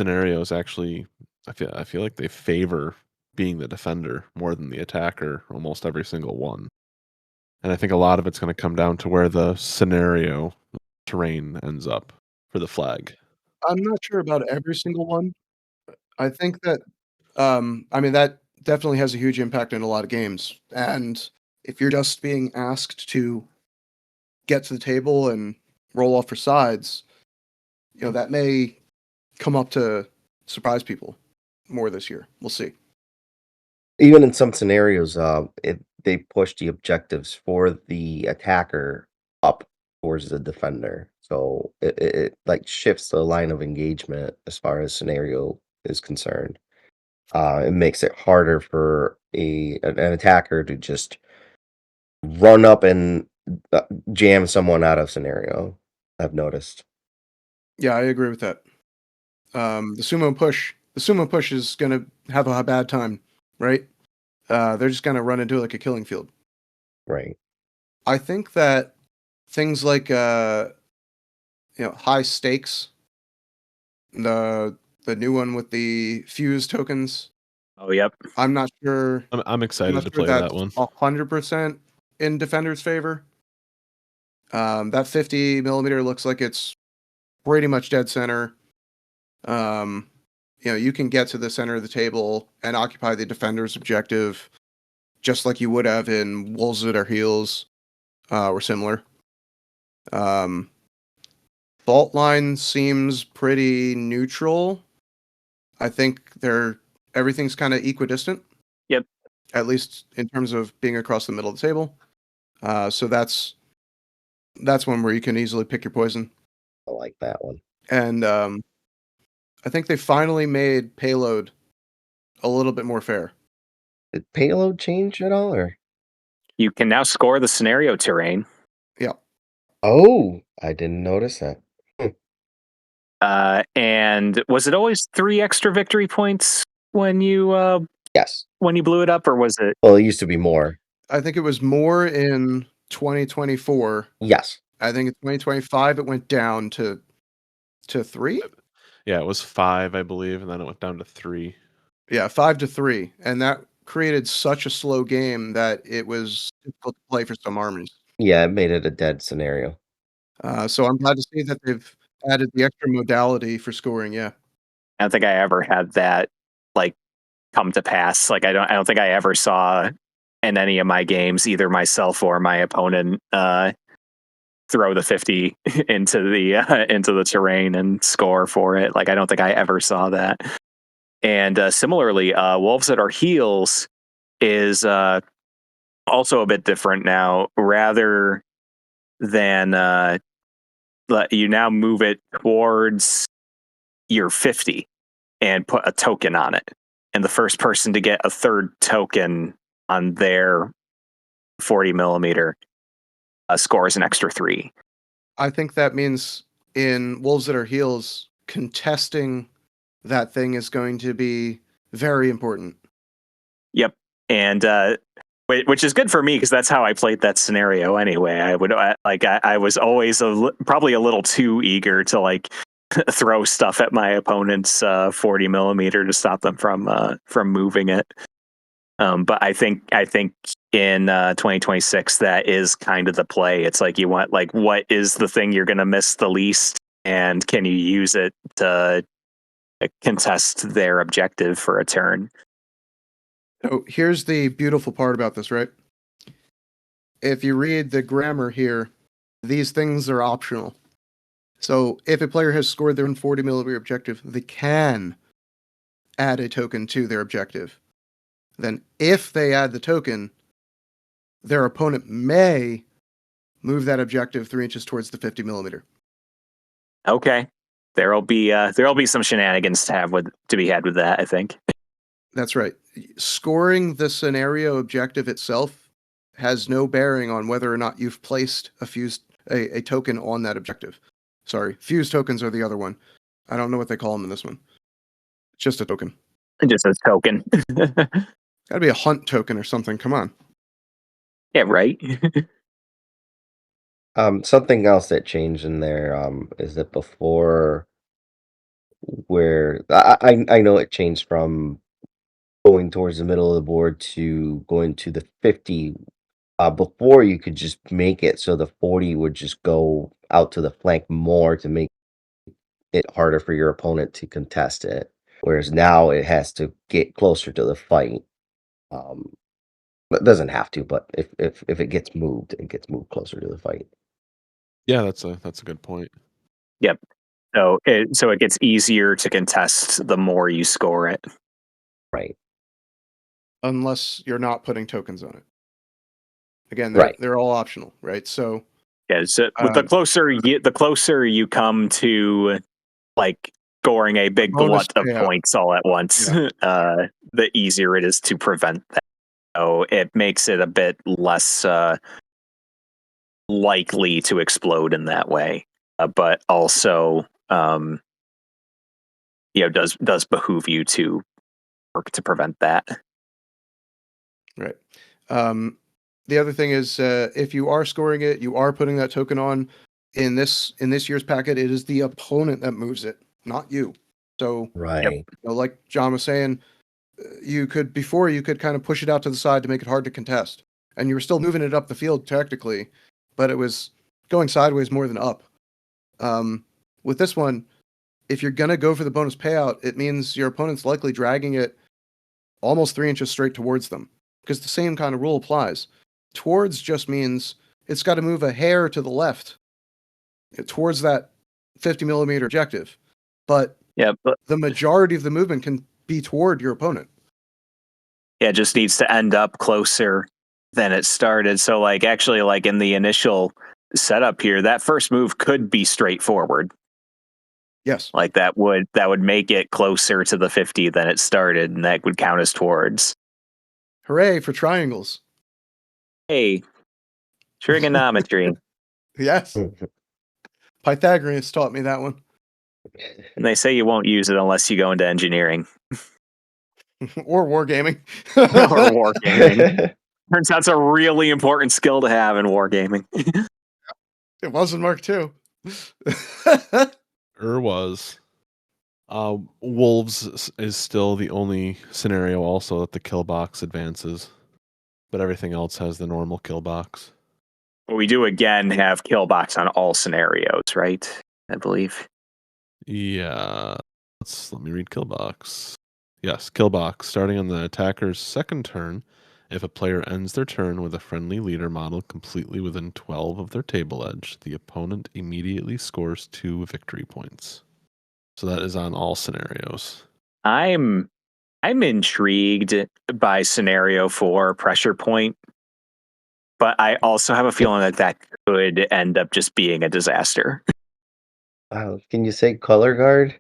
scenarios actually, I feel like they favor being the defender more than the attacker, almost every single one. And I think a lot of it's going to come down to where the scenario terrain ends up for the flag. I'm not sure about every single one. I think that, that definitely has a huge impact in a lot of games. And if you're just being asked to get to the table and roll off for sides, that may come up to surprise people more this year. We'll see. Even in some scenarios, they push the objectives for the attacker up towards the defender, so it like shifts the line of engagement as far as scenario is concerned. It makes it harder for an attacker to just run up and jam someone out of scenario. I've noticed. Yeah, I agree with that. The sumo push the sumo push is going to have a bad time, right? They're just going to run into like a killing field. Right. I think that things like high stakes, the new one with the fuse tokens. Oh, yep. I'm not sure. I'm excited to play that's that one. 100% in Defender's favor. That 50 millimeter looks like it's pretty much dead center. You can get to the center of the table and occupy the defender's objective, just like you would have in Wolves That Are Heels, or similar. Fault line seems pretty neutral. I think everything's kind of equidistant. Yep. At least in terms of being across the middle of the table. So that's one where you can easily pick your poison. I like that one. And I think they finally made payload a little bit more fair. Did payload change at all, or? You can now score the scenario terrain. Yeah. Oh, I didn't notice that. And was it always 3 extra victory points when you Yes. when you blew it up, or was it? Well, it used to be more. I think it was more in 2024. Yes. I think in 2025 it went down to 3. Yeah, it was 5, I believe, and then it went down to 3. Yeah, 5 to 3, and that created such a slow game that it was difficult to play for some armies. Yeah, it made it a dead scenario. So I'm glad to see that they've added the extra modality for scoring. Yeah, I don't think I ever had that like come to pass. Like I don't think I ever saw in any of my games either myself or my opponent throw the 50 into the terrain and score for it. Like I don't think I ever saw that. And similarly, Wolves That Are Heels is also a bit different now. Rather than you now move it towards your 50 and put a token on it. And the first person to get a third token on their 40 millimeter scores an extra 3. I think that means in Wolves That Are Heels, contesting that thing is going to be very important. Yep. And which is good for me because that's how I played that scenario anyway. I was always probably a little too eager to like throw stuff at my opponent's 40 millimeter to stop them from moving it. But I think in 2026 that is kind of the play. It's like you want like what is the thing you're going to miss the least, and can you use it to contest their objective for a turn? So here's the beautiful part about this, right? If you read the grammar here, these things are optional. So if a player has scored their own 40 millimeter objective, they can add a token to their objective. Then if they add the token, their opponent may move that objective 3 inches towards the 50 millimeter. Okay. There'll be some shenanigans to be had with that, I think. That's right. Scoring the scenario objective itself has no bearing on whether or not you've placed a token on that objective. Sorry, fuse tokens are the other one. I don't know what they call them in this one. It's just a token. Just a token. Gotta be a hunt token or something. Come on. Yeah, right. Something else that changed in there is that before, where I know it changed from going towards the middle of the board to going to the 50. Before you could just make it so the 40 would just go out to the flank more to make it harder for your opponent to contest it. Whereas now it has to get closer to the fight. It doesn't have to, but if it gets moved, it gets moved closer to the fight. Yeah, that's a good point. Yep. So it gets easier to contest the more you score it. Right. Unless you're not putting tokens on it. Again, they're all optional, right? So yeah, so the closer you come to like scoring a big glut of points all at once, the easier it is to prevent that. So it makes it a bit less likely to explode in that way, but also does behoove you to work to prevent that. Right. The other thing is, if you are scoring it, you are putting that token on. In this year's packet, it is the opponent that moves it, not you. So, Right. like John was saying, you could kind of push it out to the side to make it hard to contest, and you were still moving it up the field technically, but it was going sideways more than up. With this one, if you're gonna go for the bonus payout, it means your opponent's likely dragging it almost 3 inches straight towards them, because the same kind of rule applies. Towards just means it's got to move a hair to the left towards that 50 millimeter objective, but the majority of the movement can be toward your opponent. It just needs to end up closer than it started. So actually in the initial setup here, that first move could be straightforward. Yes. That would make it closer to the 50 than it started, and that would count as towards. Hooray for triangles. Hey, trigonometry. Yes. Pythagoras taught me that one. And they say you won't use it unless you go into engineering. Or wargaming. Or wargaming. Turns out it's a really important skill to have in wargaming. It wasn't Mark II. Was. Wolves is still the only scenario also that the kill box advances, but everything else has the normal kill box. We do again have kill box on all scenarios, right? I believe. Yeah. Let me read kill box. Yes, kill box. Starting on the attacker's second turn, if a player ends their turn with a friendly leader model completely within 12 of their table edge, the opponent immediately scores 2 victory points. So that is on all scenarios. I'm intrigued by scenario 4 pressure point, but I also have a feeling that could end up just being a disaster. Can you say color guard?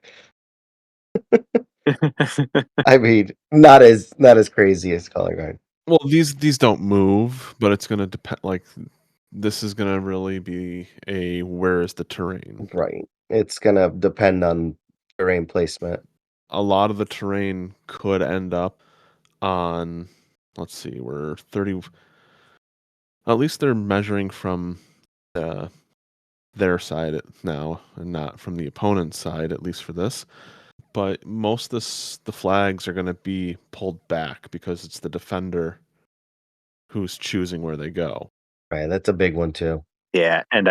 I mean, not as crazy as color guard. Well, these don't move, but it's going to depend. This is going to really be a where is the terrain? Right. It's gonna depend on terrain placement. A lot of the terrain could end up on. Let's see, we're 30. At least they're measuring from their side now, and not from the opponent's side. At least for this. But most of the flags are going to be pulled back because it's the defender who's choosing where they go. Right, that's a big one too. Yeah, and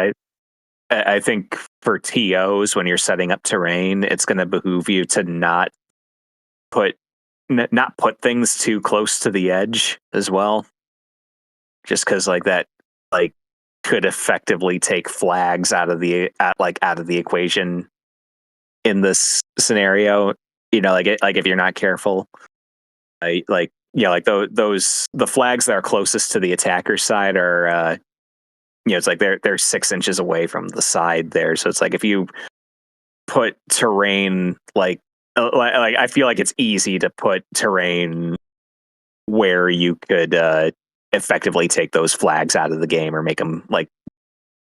I think for TOs, when you're setting up terrain, it's going to behoove you to not put things too close to the edge as well, just because that could effectively take flags out of the equation in this scenario. If you're not careful, the flags that are closest to the attacker's side are it's they're 6 inches away from the side there. So it's if you put terrain I feel like it's easy to put terrain where you could effectively take those flags out of the game, or make them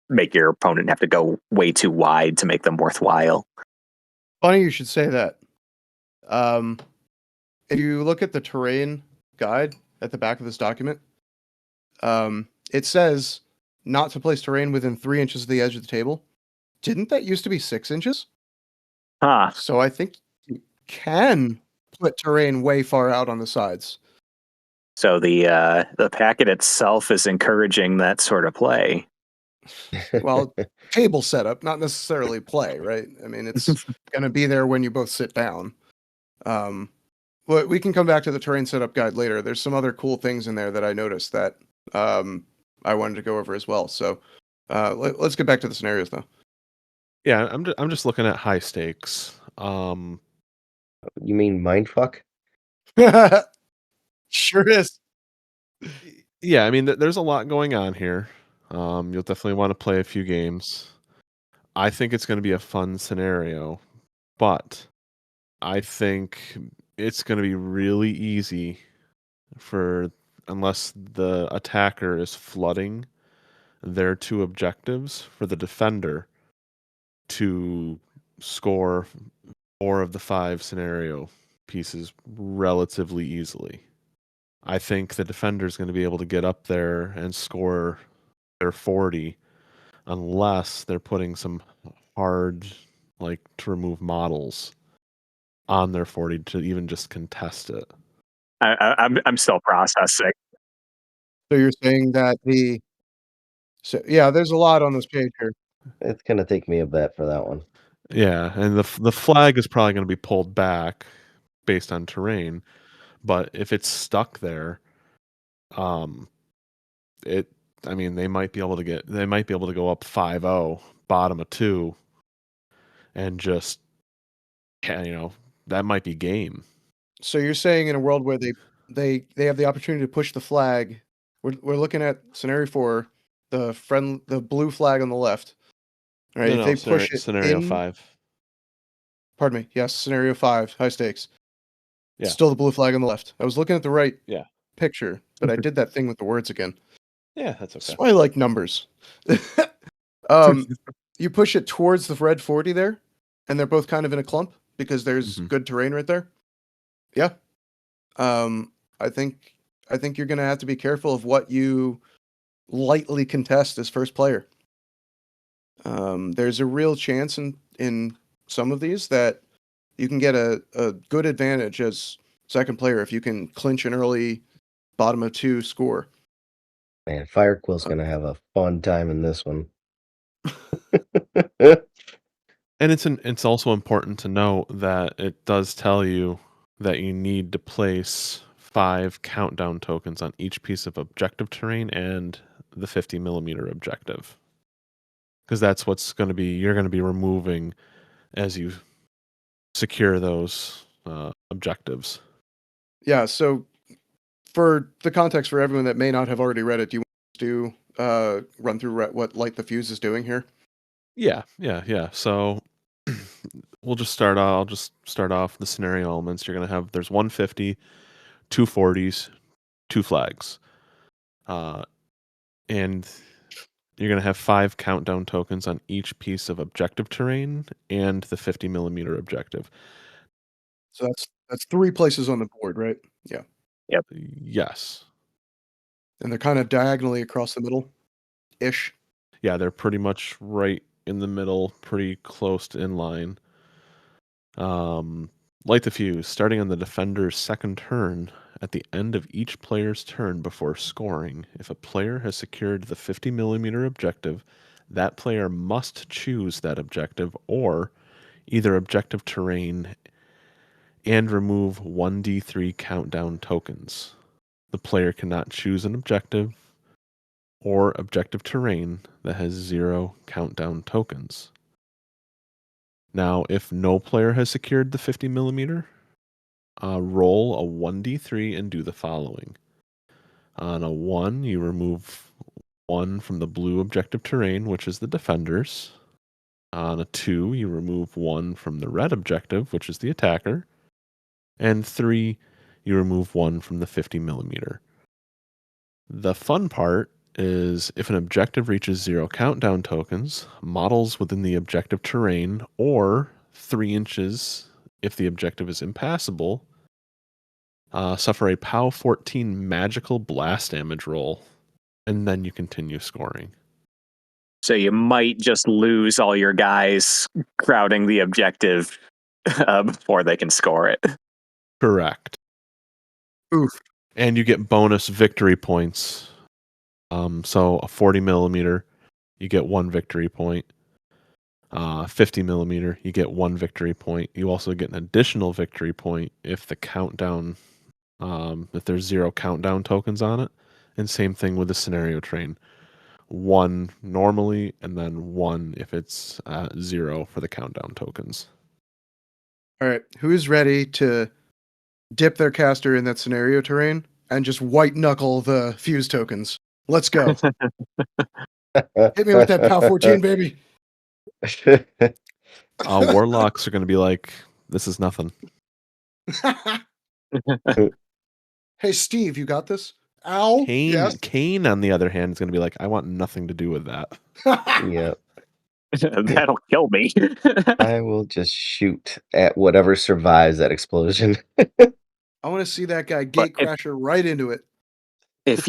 make your opponent have to go way too wide to make them worthwhile. Funny you should say that. If you look at the terrain guide at the back of this document, it says not to place terrain within 3 inches of the edge of the table. Didn't that used to be 6 inches? So I think you can put terrain way far out on the sides. So the packet itself is encouraging that sort of play. Well, table setup, not necessarily play, right? I mean, it's going to be there when you both sit down. Well, we can come back to the terrain setup guide later. There's some other cool things in there that I noticed that I wanted to go over as well. So let's get back to the scenarios, though. Yeah, I'm just looking at high stakes. You mean mindfuck? Sure is. Yeah, I mean, there's a lot going on here. You'll definitely want to play a few games. I think it's going to be a fun scenario, but I think it's going to be really easy unless the attacker is flooding their 2 objectives, for the defender to score 4 of the 5 scenario pieces relatively easily. I think the defender's going to be able to get up there and score their 40 unless they're putting some hard, like, to remove models on their 40 to even just contest it. I'm still processing. So you're saying that yeah, there's a lot on this page here. It's gonna take me a bit for that one. Yeah, and the flag is probably going to be pulled back based on terrain, but if it's stuck there, they might be able to go up 5-0, bottom of 2, and just, that might be game. So you're saying in a world where they have the opportunity to push the flag, we're looking at scenario 4, the blue flag on the left. All right, if they push it scenario in, 5. Pardon me. Yes, scenario 5, high stakes. Yeah. Still the blue flag on the left. I was looking at the right picture, but I Mhm. did that thing with the words again. Yeah, that's okay. That's why I like numbers. You push it towards the red 40 there, and they're both kind of in a clump because there's Mhm. good terrain right there. Yeah. I think you're gonna have to be careful of what you lightly contest as first player. There's a real chance in some of these that you can get a good advantage as second player if you can clinch an early bottom of 2 score. Man, Firequill's gonna have a fun time in this one. And it's also important to note that it does tell you that you need to place 5 countdown tokens on each piece of objective terrain and the 50 millimeter objective, because that's what's going to be you're going to be removing as you secure those objectives. Yeah, so for the context for everyone that may not have already read it, do you want to run through what Light the Fuse is doing here? Yeah. So I'll just start off the scenario elements. You're going to have, there's 150, 2 40s, 2 flags. And you're going to have 5 countdown tokens on each piece of objective terrain and the 50 millimeter objective. So that's 3 places on the board, right? Yeah. Yep. Yes. And they're kind of diagonally across the middle-ish. Yeah, they're pretty much right in the middle, pretty close to inline. Light the fuse. Starting on the defender's second turn, at the end of each player's turn before scoring, if a player has secured the 50 millimeter objective, that player must choose that objective or either objective terrain and remove 1d3 countdown tokens. The player cannot choose an objective or objective terrain that has 0 countdown tokens. Now, if no player has secured the 50 millimeter, roll a 1d3 and do the following. On a 1, you remove 1 from the blue objective terrain, which is the defenders. On a 2, you remove 1 from the red objective, which is the attacker. And 3, you remove 1 from the 50 millimeter. The fun part is if an objective reaches 0 countdown tokens, models within the objective terrain, or 3 inches if the objective is impassable, suffer a POW 14 magical blast damage roll, and then you continue scoring. So you might just lose all your guys crowding the objective before they can score it. Correct. Oof. And you get bonus victory points. So a 40 millimeter, you get 1 victory point. 50 millimeter, you get 1 victory point. You also get an additional victory point if the countdown, if there's 0 countdown tokens on it. And same thing with the scenario train. 1 normally, and then 1 if it's 0 for the countdown tokens. All right, who's ready to dip their caster in that scenario terrain and just white knuckle the fuse tokens? Let's go. Hit me with that POW 14, baby. Warlocks are going to be like, this is nothing. Hey, Steve, you got this? Ow. Kane, Yes. Kane, on the other hand, is going to be like, I want nothing to do with that. Yep. That'll kill me. I will just shoot at whatever survives that explosion. I want to see that guy But gatecrasher right into it. if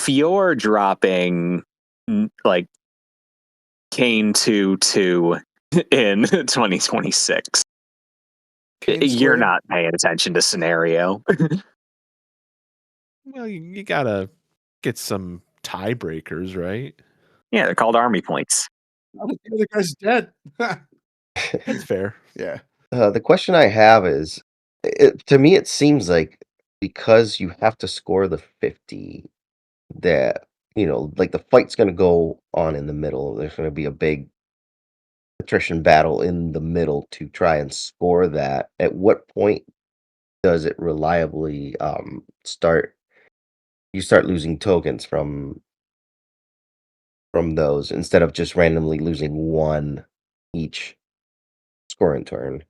you're dropping like Kane 2 in 2026, Kane you're squared. not paying attention to scenario. Well, you gotta get some tiebreakers, right? Yeah, they're called army points. The other guy's dead. That's fair. Yeah. The question I have is, to me, it seems like because you have to score the 50, that, like the fight's going to go on in the middle. There's going to be a big attrition battle in the middle to try and score that. At what point does it reliably start? You start losing tokens from those instead of just randomly losing one each scoring turn.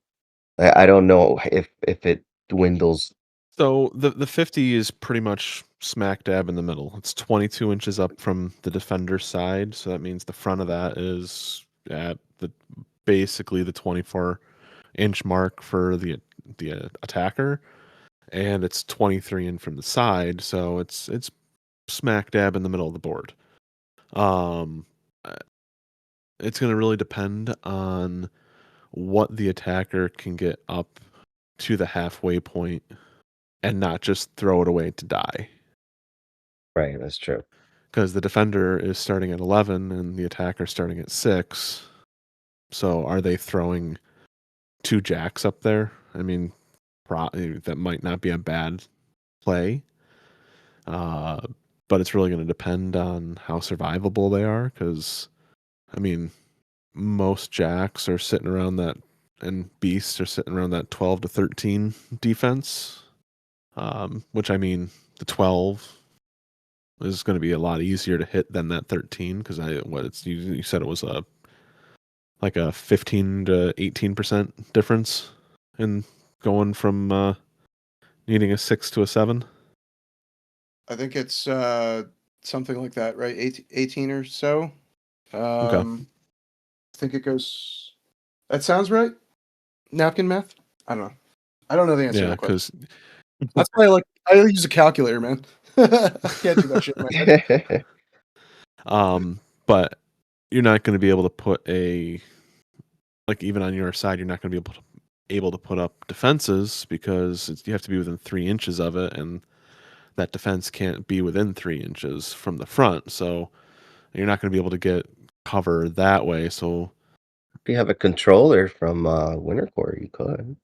I don't know if it dwindles. So the 50 is pretty much smack dab in the middle. It's 22 inches up from the defender's side, so that means the front of that is at basically the 24-inch mark for the attacker, and it's 23 in from the side, so it's smack dab in the middle of the board. It's going to really depend on what the attacker can get up to the halfway point and not just throw it away to die. Right, that's true. Because the defender is starting at 11 and the attacker starting at 6. So are they throwing 2 jacks up there? I mean, that might not be a bad play. But it's really going to depend on how survivable they are. Because, I mean, most jacks are sitting around that, and beasts are sitting around that 12 to 13 defense. Which, I mean, the 12 is going to be a lot easier to hit than that 13 because you said it was like a 15 to 18% difference in going from needing a 6 to a 7. I think it's something like that, right? 18 or so. Okay. I think it goes. That sounds right. Napkin math? I don't know. I don't know the answer to Yeah, that question. because That's why I use a calculator, man. I can't do that shit in my head. but you're not going to be able to put even on your side, you're not going to be able to put up defenses because you have to be within 3 inches of it, and that defense can't be within 3 inches from the front. So you're not going to be able to get cover that way. So If you have a controller from Winter Core, you could.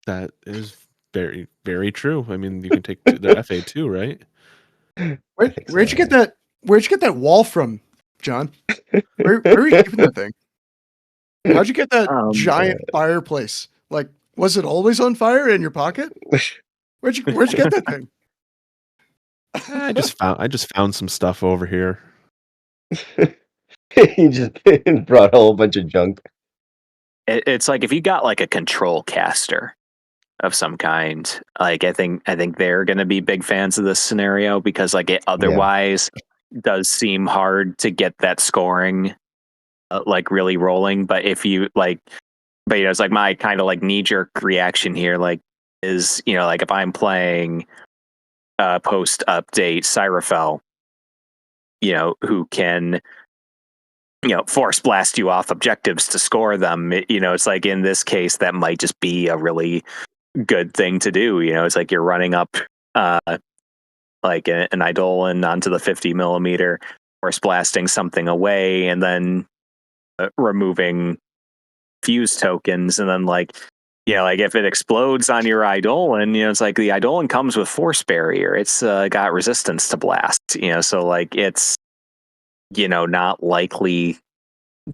that is very, very true. I mean, you can take their FA2, right? Where'd you get that? Where'd you get that wall from, John? Where are you keeping that thing? How'd you get that giant fireplace? Like, was it always on fire in your pocket? Where'd you get that thing? I just found some stuff over here. You just brought a whole bunch of junk. It's like if you got like a control caster of some kind, like I think they're going to be big fans of this scenario because like it otherwise does seem hard to get that scoring like really rolling. But if you it's like my kind of like knee jerk reaction here, like is like if I'm playing post update Syracuse, who can force blast you off objectives to score them. It's like in this case that might just be a really good thing to do. It's like you're running up like an Eidolon onto the 50 millimeter, force blasting something away, and then removing fuse tokens, and then like if it explodes on your Eidolon, it's like the Eidolon comes with force barrier. It's got resistance to blast. So like it's not likely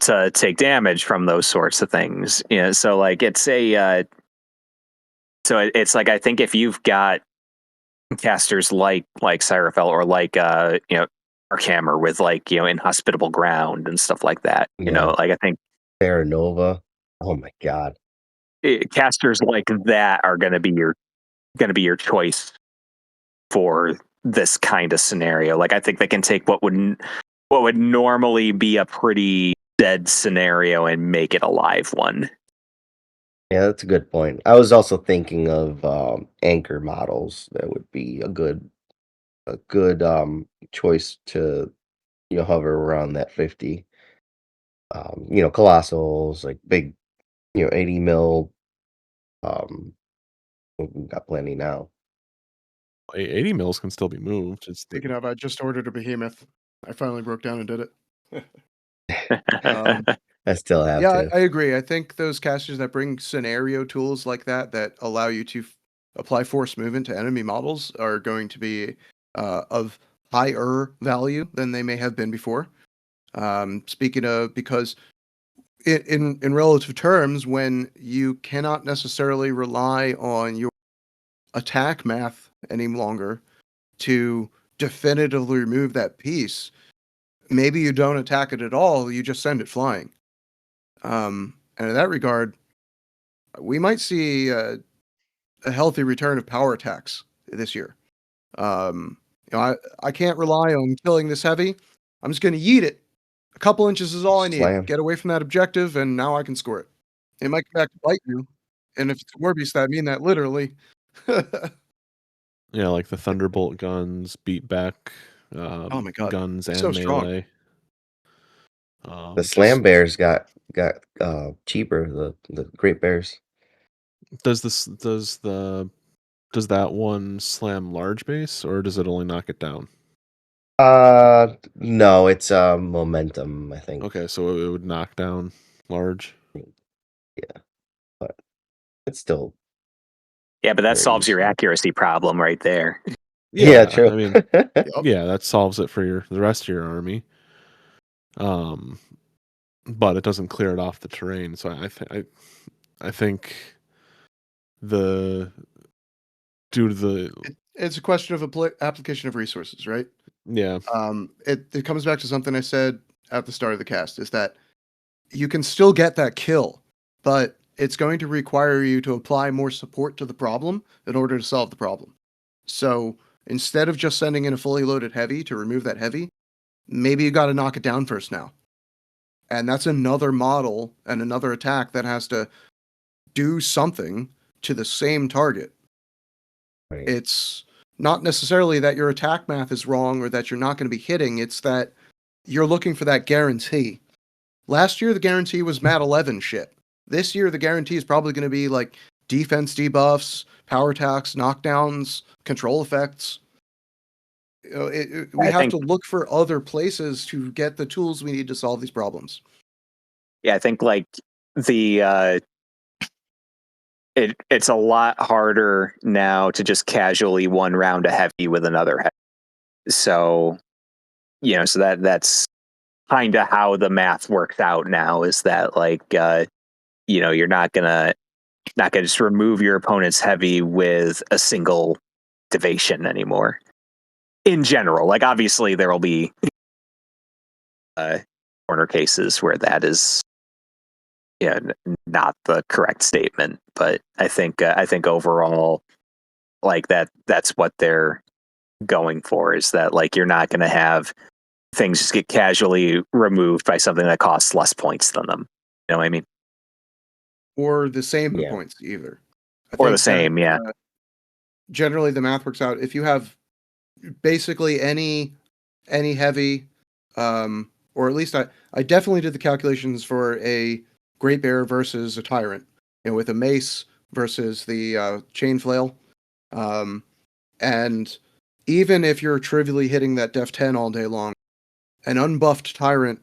to take damage from those sorts of things. So like it's it's like I think if you've got casters like Syracuse or like Archammer with like inhospitable ground and stuff like that, like I think Nova. Oh my god. Casters like that are going to be your choice for this kind of scenario. Like I think they can take what would normally be a pretty dead scenario and make it a live one. Yeah, that's a good point. I was also thinking of anchor models. That would be a good choice to hover around that 50. Colossals like big 80 mil. We've got plenty now. 80 mils can still be moved. Speaking of, I just ordered a behemoth. I finally broke down and did it. Um, I still have yeah, to. I agree. I think those casters that bring scenario tools like that allow you to apply force movement to enemy models are going to be of higher value than they may have been before. Speaking of, because in relative terms, when you cannot necessarily rely on your attack math any longer to definitively remove that piece, maybe you don't attack it at all, you just send it flying. And in that regard, we might see a healthy return of power attacks this year. I can't rely on killing this heavy. I'm just going to yeet it. A couple inches is all I need. Slam. Get away from that objective, and now I can score it. It might come back to bite you. And if it's a war beast, I mean that literally. Yeah, like the Thunderbolt guns, beat back Oh my God. guns and So strong. melee. The slam bears got cheaper. The great bears. Does that one slam large base, or does it only knock it down? No, it's momentum, I think. Okay, so it would knock down large. Yeah, but it's still. Yeah, but that very solves your useful. accuracy problem right there. Yeah, true. I mean, yeah, that solves it for the rest of your army. But it doesn't clear it off the terrain. So I think due to the It's a question of application of resources, right? yeah. It comes back to something I said at the start of the cast, is that you can still get that kill, but it's going to require you to apply more support to the problem in order to solve the problem. So instead of just sending in a fully loaded heavy to remove that heavy, maybe you got to knock it down first now. And that's another model and another attack that has to do something to the same target. Right. It's not necessarily that your attack math is wrong or that you're not going to be hitting. It's that you're looking for that guarantee. Last year, the guarantee was Mat 11 shit. This year, the guarantee is probably going to be like defense debuffs, power attacks, knockdowns, control effects. We have to look for other places to get the tools we need to solve these problems. Yeah, I think like it's a lot harder now to just casually one round a heavy with another heavy. So, so that's kind of how the math works out now, is that like, you're not gonna just remove your opponent's heavy with a single activation anymore. In general, like obviously there will be corner cases where that is not the correct statement, but I think overall, like that's what they're going for, is that like you're not going to have things just get casually removed by something that costs less points than them. You know what I mean? Or the same Yeah. points either. Or the same, yeah. Generally, the math works out. If you have basically any heavy, or at least I definitely did the calculations for a Great Bear versus a Tyrant, with a mace versus the chain flail. And even if you're trivially hitting that def 10 all day long, an unbuffed Tyrant,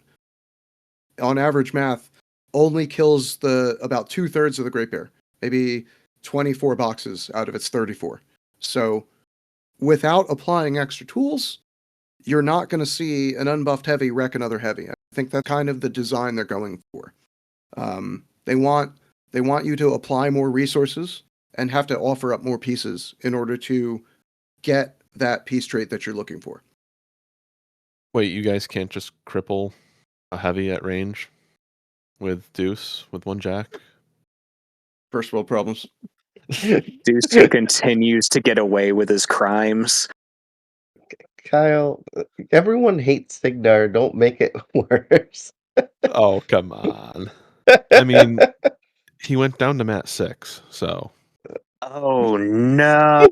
on average math, only kills about 2/3 of the Great Bear, maybe 24 boxes out of its 34. So without applying extra tools, you're not going to see an unbuffed heavy wreck another heavy. I think that's kind of the design they're going for. They want you to apply more resources and have to offer up more pieces in order to get that piece trait that you're looking for. Wait, you guys can't just cripple a heavy at range with Deuce with one jack? First world problems. Deuce who continues to get away with his crimes. Kyle, everyone hates Signar. Don't make it worse. Oh, come on. I mean, he went down to mat 6, so Oh no!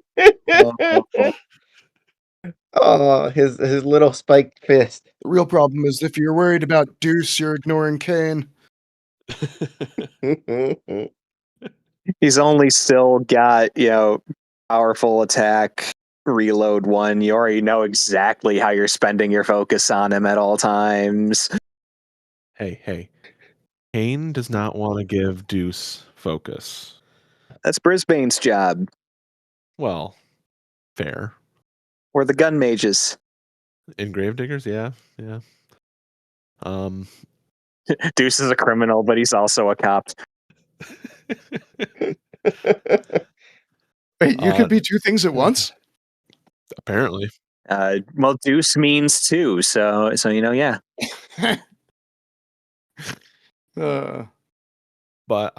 Oh, his little spiked fist. The real problem is if you're worried about Deuce, you're ignoring Kane. He's only still got, powerful attack, reload 1. You already know exactly how you're spending your focus on him at all times. Hey. Kane does not want to give Deuce focus. That's Brisbane's job. Well, fair. Or the gun mages. In Gravediggers, yeah. Deuce is a criminal, but he's also a cop. Wait, you could be two things at once? Apparently. Well, Deuce means 2, so yeah. But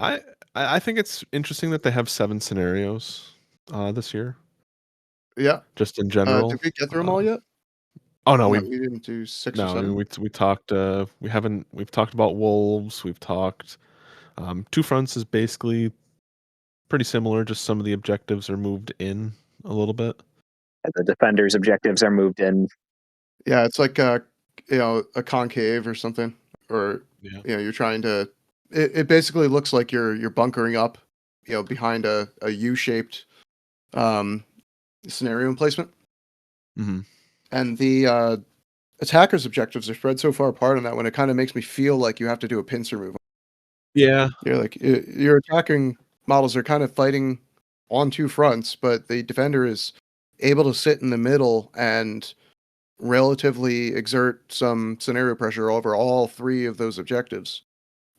I think it's interesting that they have 7 scenarios this year. Yeah. Just in general. Did we get through them all yet? Oh no, we didn't do 6 or 7. we talked. We've talked about wolves. We've talked. Two Fronts is basically pretty similar. Just some of the objectives are moved in a little bit. The defenders' objectives are moved in. Yeah, it's like a concave or something, or you're trying to. It basically looks like you're bunkering up, behind a U-shaped scenario placement. Mm-hmm. And the attackers' objectives are spread so far apart on that one, it kind of makes me feel like you have to do a pincer move. Yeah. You're like, your attacking models are kind of fighting on 2 fronts, but the defender is able to sit in the middle and relatively exert some scenario pressure over all 3 of those objectives.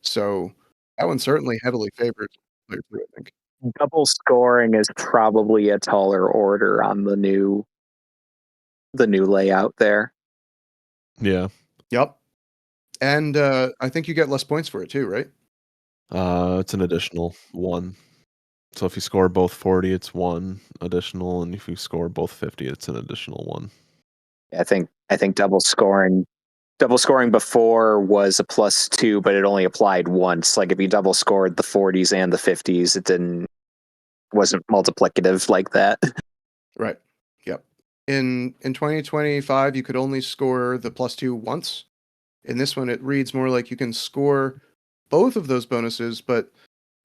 So that one's certainly heavily favored. I think. Double scoring is probably a taller order on the new layout there. Yeah. Yep. And I think you get less points for it too, right? It's an additional 1. So if you score both 40, it's 1 additional, and if you score both 50, it's an additional 1. I think double scoring before was a +2, but it only applied once. Like if you double scored the 40s and the 50s, it wasn't multiplicative like that. Right. Yep. In 2025, you could only score the +2 once. In this one, it reads more like you can score both of those bonuses, but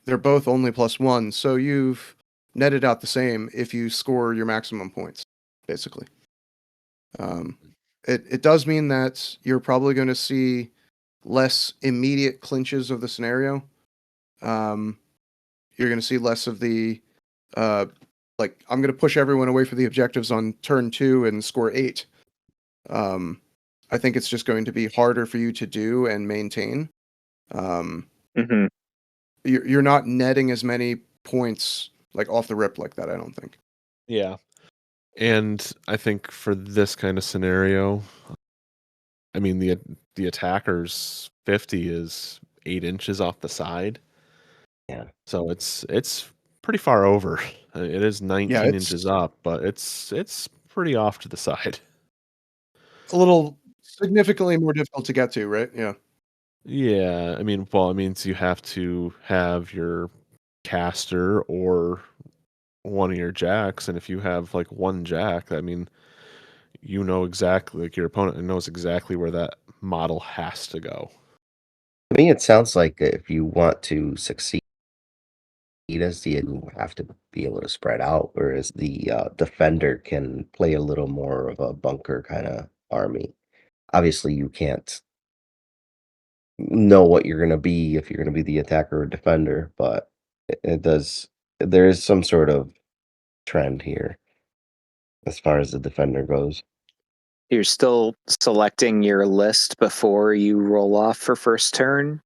they're both only +1. So you've netted out the same if you score your maximum points, basically. It does mean that you're probably going to see less immediate clinches of the scenario. You're going to see less of the like I'm going to push everyone away for the objectives on turn 2 and score 8. I think it's just going to be harder for you to do and maintain. Mm-hmm. You're not netting as many points like off the rip like that, I don't think. Yeah. And I think for this kind of scenario, I mean the attacker's 50 is 8 inches off the side. Yeah. So it's pretty far over. It is 19 inches up, but it's pretty off to the side. A little significantly more difficult to get to, right? Yeah. Yeah, I mean, well, it means you have to have your caster or one of your jacks, and if you have like one jack, I mean, you know exactly, like your opponent knows exactly where that model has to go. To me, it sounds like if you want to succeed as the you have to be able to spread out, whereas the defender can play a little more of a bunker kind of army. Obviously, you can't know what you're going to be if you're going to be the attacker or defender, but it does. There is some sort of trend here as far as the defender goes. You're still selecting your list before you roll off for first turn.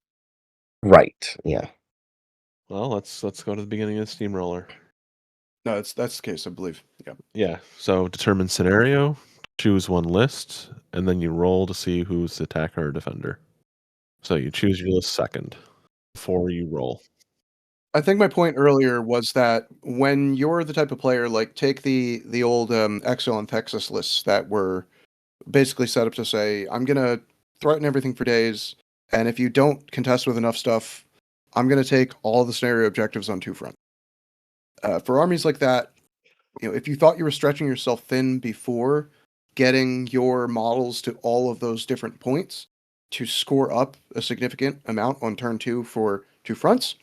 Right. Yeah. Well, let's go to the beginning of the steamroller. No, that's the case, I believe. Yeah. Yeah. So determine scenario, choose one list, and then you roll to see who's the attacker or defender. So you choose your list second before you roll. I think my point earlier was that when you're the type of player, like take the old Exo and Texas lists that were basically set up to say, I'm gonna threaten everything for days, And if you don't contest with enough stuff, I'm going to take all the scenario objectives on two fronts. For armies like that, if you thought you were stretching yourself thin before, getting your models to all of those different points to score up a significant amount on turn 2 for two fronts,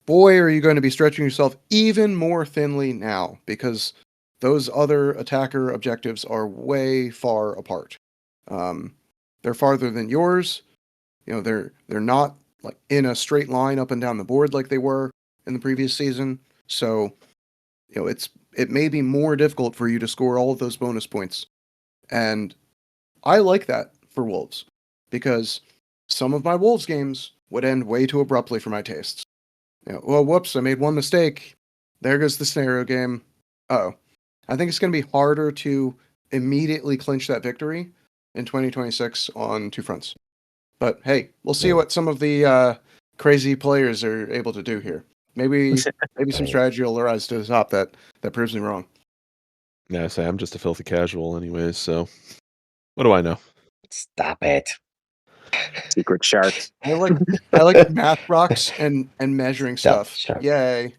boy, are you going to be stretching yourself even more thinly now, because those other attacker objectives are way far apart. They're farther than yours. They're not like in a straight line up and down the board like they were in the previous season. So, it may be more difficult for you to score all of those bonus points. And I like that for Wolves, because some of my Wolves games would end way too abruptly for my tastes. Well, whoops, I made one mistake. There goes the scenario game. Uh-oh. I think it's going to be harder to immediately clinch that victory in 2026 on two fronts. But hey, we'll see what some of the crazy players are able to do here. Maybe some strategy will arise to the top that proves me wrong. Yeah, I say I'm just a filthy casual anyways, so what do I know? Stop it. Secret shark. I like math rocks and measuring Stealth stuff. shark. Yay.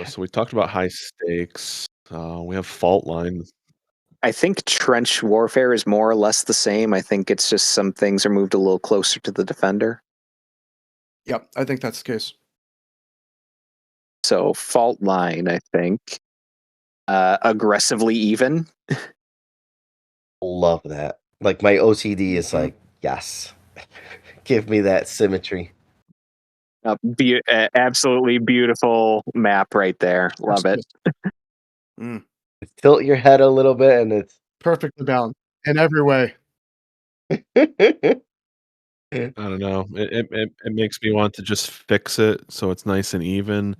So we talked about high stakes. We have fault line. I think trench warfare is more or less the same. I think it's just some things are moved a little closer to the defender. Yep, I think that's the case. So fault line, I think, aggressively even. Love that. Like my OCD is like, yes, give me that symmetry. Absolutely beautiful map right there. Love it. Tilt your head a little bit, and it's perfectly balanced in every way. I don't know. It makes me want to just fix it so it's nice and even,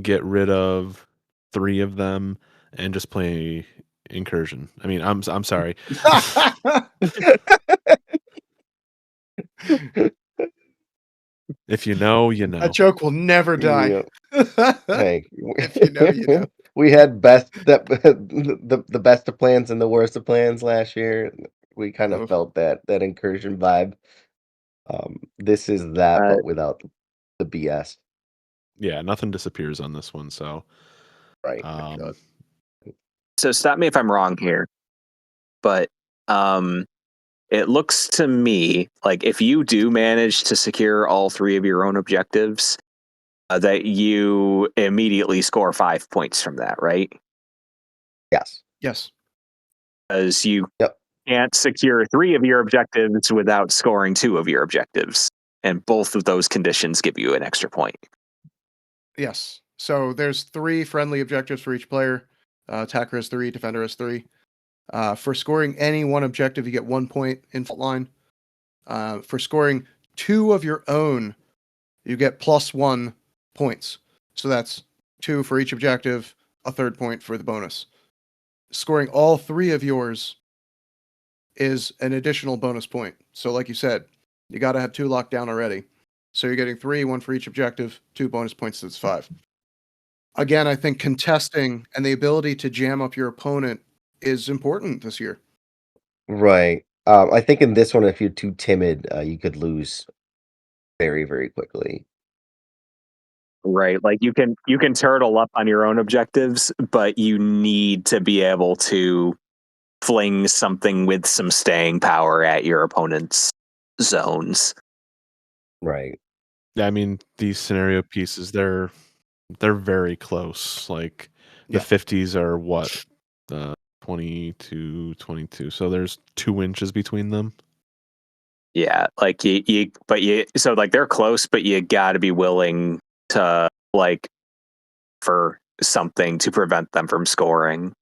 get rid of 3 of them, and just play incursion. I mean, I'm sorry. If you know, you know. That joke will never die. Hey, if you know, you know. We had the best of plans and the worst of plans last year. We kind of felt that incursion vibe. This is that, but without the BS. Yeah, nothing disappears on this one, so right. So stop me if I'm wrong here, but it looks to me like if you do manage to secure all 3 of your own objectives, that you immediately score 5 points from that, right? Yes. Because you can't secure 3 of your objectives without scoring 2 of your objectives. And both of those conditions give you an extra point. Yes. So there's 3 friendly objectives for each player. Attacker has 3, defender has 3. For scoring any one objective, you get 1 point in fault line. For scoring 2 of your own, you get +1 points. So that's 2 for each objective, a 3rd point for the bonus. Scoring all 3 of yours is an additional bonus point. So like you said, you got to have 2 locked down already. So you're getting 3, 1 for each objective, 2 bonus points, that's 5. Again, I think contesting and the ability to jam up your opponent is important this year. Right. I think in this one, if you're too timid, you could lose very, very quickly. Right. Like you can turtle up on your own objectives, but you need to be able to fling something with some staying power at your opponent's zones. Right. Yeah, I mean, these scenario pieces, they're very close. Like the 50s are what? 22, 22. So there's 2 inches between them. Yeah, like so like they're close, but you got to be willing to like for something to prevent them from scoring.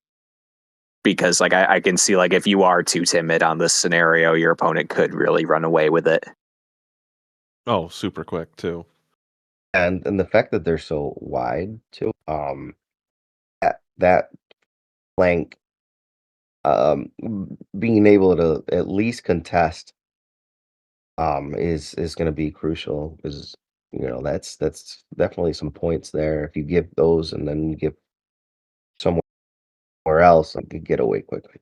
Because like I can see like if you are too timid on this scenario, your opponent could really run away with it. Oh, super quick too. And the fact that they're so wide too, that flank, being able to at least contest, is going to be crucial, because that's definitely some points there. If you give those and then you give somewhere else, you could get away quickly.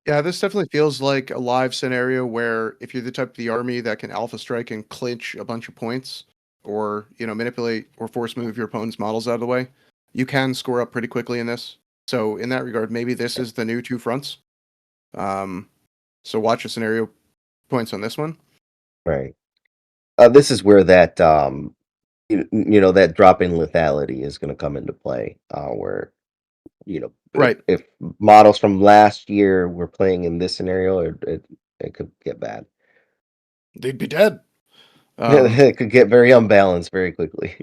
Yeah, this definitely feels like a live scenario where if you're the type of the army that can alpha strike and clinch a bunch of points, or manipulate or force move your opponent's models out of the way, you can score up pretty quickly in this. So in that regard, maybe this is the new two fronts. So watch the scenario points on this one. Right. This is where that that drop in lethality is going to come into play. Where Right. if models from last year were playing in this scenario, it could get bad. They'd be dead. It could get very unbalanced very quickly.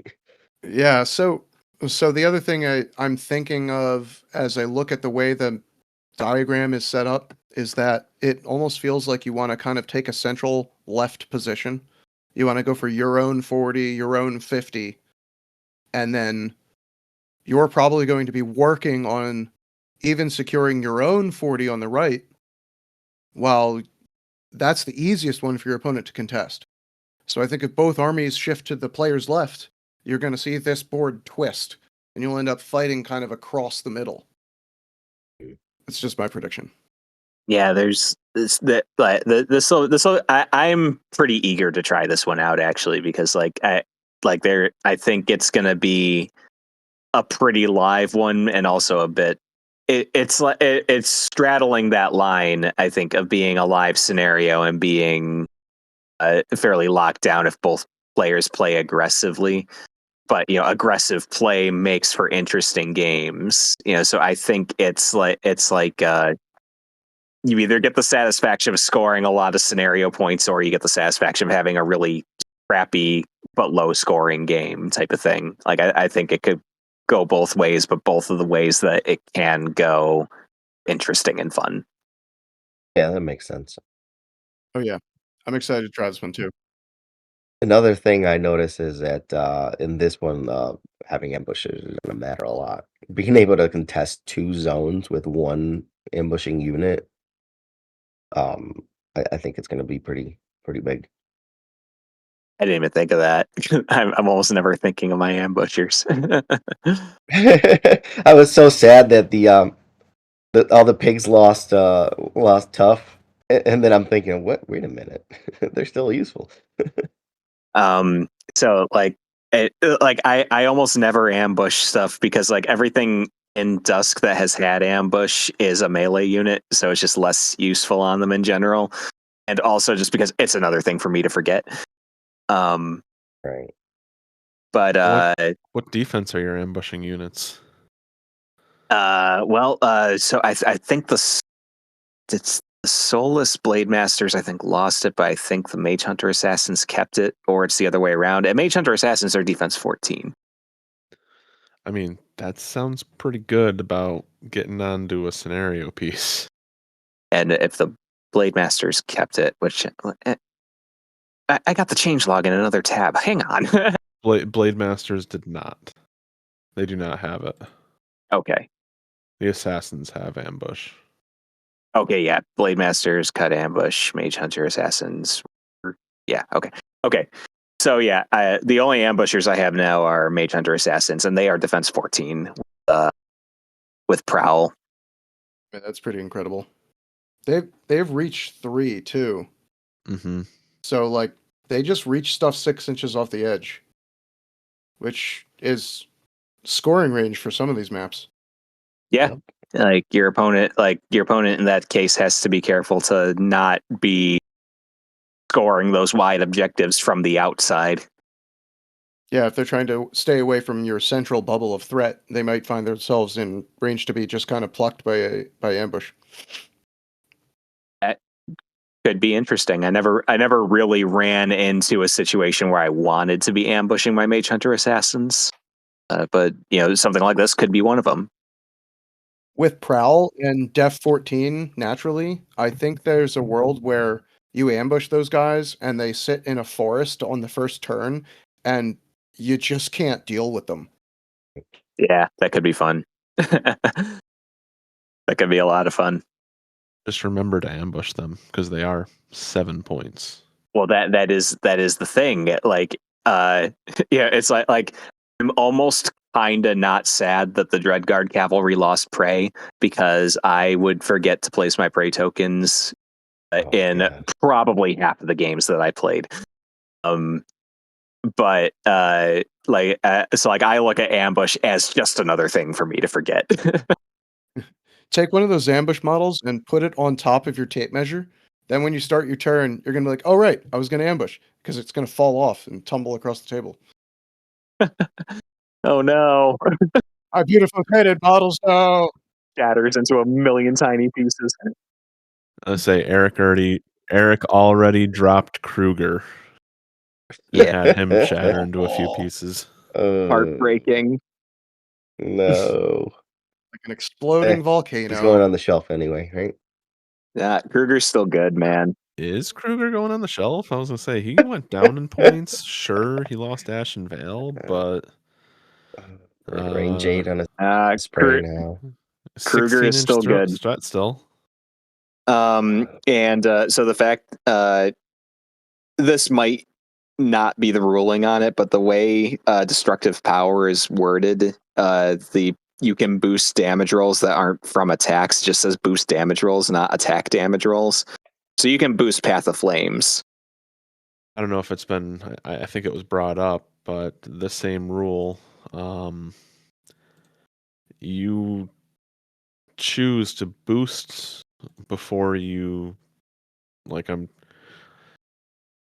Yeah, so the other thing I'm thinking of as I look at the way the diagram is set up is that it almost feels like you want to kind of take a central left position. You want to go for your own 40, your own 50, and then you're probably going to be working on even securing your own 40 on the right, while that's the easiest one for your opponent to contest. So I think if both armies shift to the player's left, you're going to see this board twist, and you'll end up fighting kind of across the middle. It's just my prediction. Yeah, there's this that I'm pretty eager to try this one out actually, because I think it's gonna be a pretty live one, and also a bit it's straddling that line, I think, of being a live scenario and being fairly locked down if both players play aggressively. But aggressive play makes for interesting games. So I think it's like you either get the satisfaction of scoring a lot of scenario points, or you get the satisfaction of having a really crappy but low scoring game type of thing. Like I think it could go both ways, but both of the ways that it can go interesting and fun. Yeah, that makes sense. Oh yeah, I'm excited to try this one too. Another thing I notice is that in this one, having ambushes is going to matter a lot. Being able to contest 2 zones with 1 ambushing unit, um, I think it's going to be pretty big. I didn't even think of that. I'm almost never thinking of my ambushers. I was so sad that all the pigs lost tough, and then I'm thinking, what? Wait a minute, they're still useful. So I almost never ambush stuff, because like everything in Dusk that has had ambush is a melee unit, so it's just less useful on them in general, and also just because it's another thing for me to forget. Right. But What defense are your ambushing units? so I think it's the Soulless Blade Masters, I think, lost it, but I think the Mage Hunter Assassins kept it, or it's the other way around. And Mage Hunter Assassins are defense 14. I mean, that sounds pretty good about getting onto a scenario piece. And if the Blade Masters kept it, which I got the changelog in another tab. Hang on. Blade Masters did not. They do not have it. Okay. The Assassins have ambush. Okay, yeah. Blade Masters, cut ambush, Mage Hunter Assassins. Yeah, okay. So yeah, the only ambushers I have now are Mage Hunter Assassins, and they are defense 14 with Prowl. Man, that's pretty incredible. They've reached 3 too. Mm-hmm. So like they just reach stuff 6 inches off the edge, which is scoring range for some of these maps. Yeah. Like your opponent in that case has to be careful to not be scoring those wide objectives from the outside. Yeah, if they're trying to stay away from your central bubble of threat, they might find themselves in range to be just kind of plucked by ambush. That could be interesting. I never really ran into a situation where I wanted to be ambushing my Mage Hunter Assassins, but something like this could be one of them. With Prowl and Def 14, naturally, I think there's a world where you ambush those guys and they sit in a forest on the first turn, and you just can't deal with them. Yeah, that could be fun. That could be a lot of fun. Just remember to ambush them, because they are 7 points. Well, that is the thing. Like, it's like I'm almost kinda not sad that the Dreadguard Cavalry lost prey, because I would forget to place my prey tokens in probably half of the games that I played. But so like I look at ambush as just another thing for me to forget. Take one of those ambush models and put it on top of your tape measure. Then when you start your turn, you're gonna be like, "Oh right, I was gonna ambush," because it's gonna fall off and tumble across the table. Oh no! Our beautiful painted models, no. Shatters into a million tiny pieces. I say Eric already dropped Kruger. Yeah, Had him shatter into a few pieces. heartbreaking. No. Like an exploding He's volcano. going on the shelf anyway, right? Yeah, Kruger's still good, man. Is Kruger going on the shelf? I was gonna say he went down in points. Sure, he lost Ashen Veil, but Rain Jade on his spray now. Kruger is 16-inch still good. Strat still. And so the fact this might not be the ruling on it, but the way destructive power is worded, you can boost damage rolls that aren't from attacks. It just says boost damage rolls, not attack damage rolls. So you can boost Path of Flames. I don't know if it's been. I think it was brought up, but the same rule. You choose to boost before you.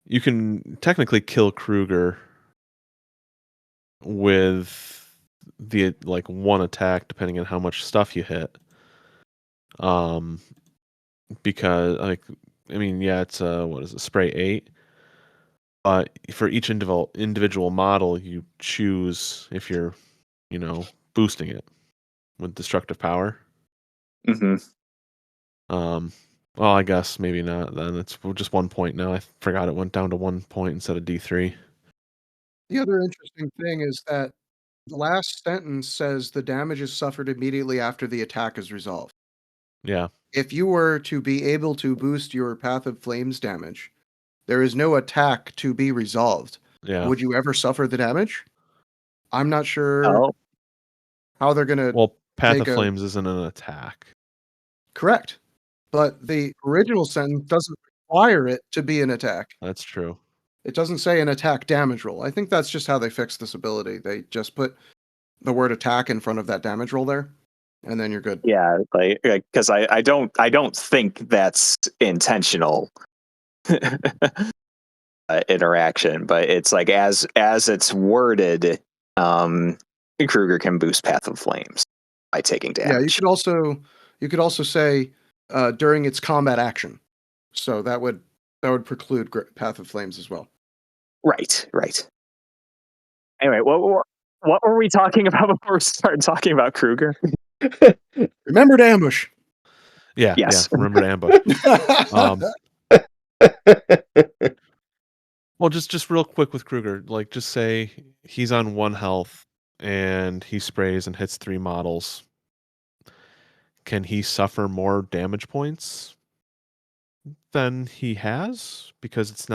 You can technically kill Kruger with the one attack, depending on how much stuff you hit. Because it's what is it, spray 8? But for each individual model, you choose if you're, boosting it with destructive power. Mm-hmm. Well, I guess maybe not. Then it's just 1 point now. I forgot it went down to 1 point instead of D3. The other interesting thing is that the last sentence says the damage is suffered immediately after the attack is resolved. Yeah. If you were to be able to boost your Path of Flames damage, there is no attack to be resolved. Yeah. Would you ever suffer the damage? I'm not sure how they're going to. Well, Path of Flames isn't an attack. Correct. But the original sentence doesn't require it to be an attack. That's true. It doesn't say an attack damage roll. I think that's just how they fixed this ability. They just put the word attack in front of that damage roll there, and then you're good. Yeah, because I don't think that's intentional interaction, but it's like as it's worded, Kruger can boost Path of Flames by taking damage. Yeah, you could also say during its combat action, so that would preclude Path of Flames as well. Right. Anyway, what were we talking about before we started talking about Kruger? Remember to ambush. Yeah. Yes. Yeah. Remember to ambush. Well, just real quick with Kruger, just say he's on 1 health and he sprays and hits 3 models. Can he suffer more damage points than he has? Because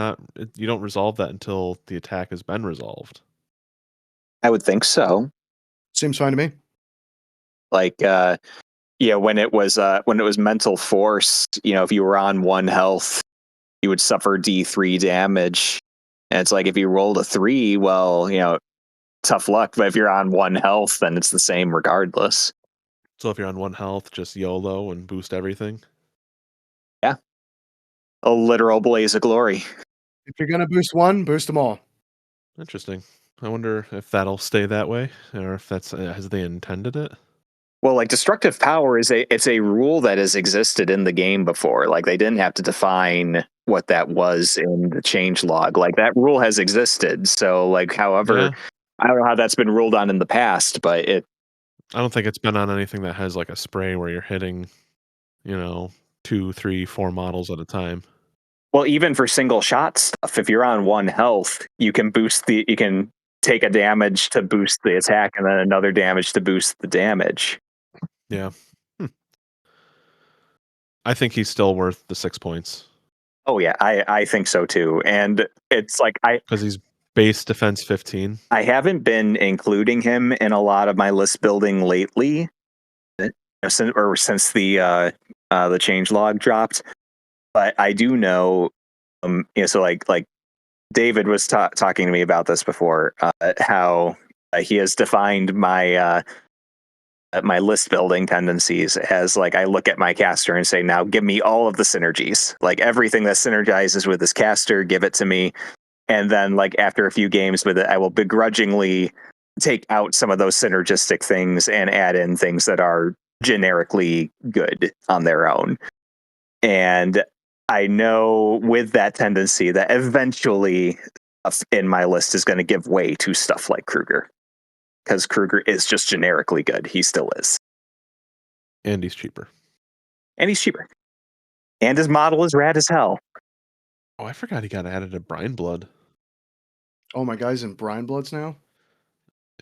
you don't resolve that until the attack has been resolved. I would think so. Seems fine to me. When it was mental force, if you were on 1 health, you would suffer D3 damage. And it's like if you rolled a 3, well, tough luck. But if you're on 1 health, then it's the same regardless. So if you're on 1 health, just YOLO and boost everything? Yeah. A literal blaze of glory. If you're gonna boost 1, boost them all. Interesting. I wonder if that'll stay that way, or if that's as they intended it. Well, destructive power it's a rule that has existed in the game before. They didn't have to define what that was in the change log. That rule has existed. So however, yeah. I don't know how that's been ruled on in the past, but I don't think it's been on anything that has a spray where you're hitting, 2, 3, 4 models at a time. Well, even for single shot stuff, if you're on 1 health, you can take a damage to boost the attack and then another damage to boost the damage. Yeah. I think he's still worth the 6 points. Oh yeah, I think so too. And it's because he's Base defense 15. I haven't been including him in a lot of my list building lately, since the changelog dropped. But I do know, so like David was talking to me about this before, how he has defined my my list building tendencies as like, I look at my caster and say, now give me all of the synergies, like everything that synergizes with this caster, give it to me. And then like after a few games with it, I will begrudgingly take out some of those synergistic things and add in things that are generically good on their own. And I know with that tendency that eventually stuff in my list is going to give way to stuff like Kruger, because Kruger is just generically good. He still is. And he's cheaper. And he's cheaper. And his model is rad as hell. Oh, I forgot he got added to Brine Blood. Oh, my guy's in Brine Bloods now?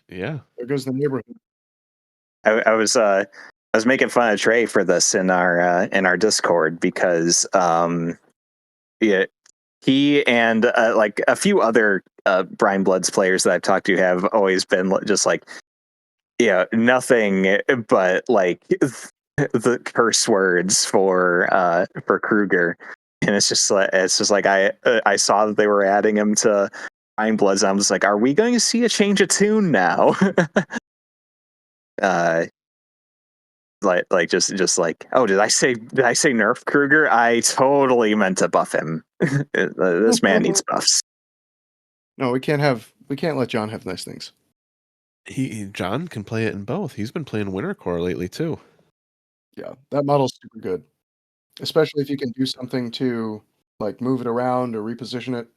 Yeah. There goes the neighborhood. I was making fun of Trey for this in our Discord because yeah, he and like a few other Brine Bloods players that I've talked to have always been just like, yeah, nothing but like the curse words for Kruger. And it's just like I saw that they were adding him to Brine Bloods. And I'm just like, are we going to see a change of tune now? Just like, oh, did I say nerf Kruger? I totally meant to buff him. This man needs buffs. No, we can't let John have nice things. John can play it in both. He's been playing Winter Core lately too. Yeah, that model's super good. Especially if you can do something to like move it around or reposition it.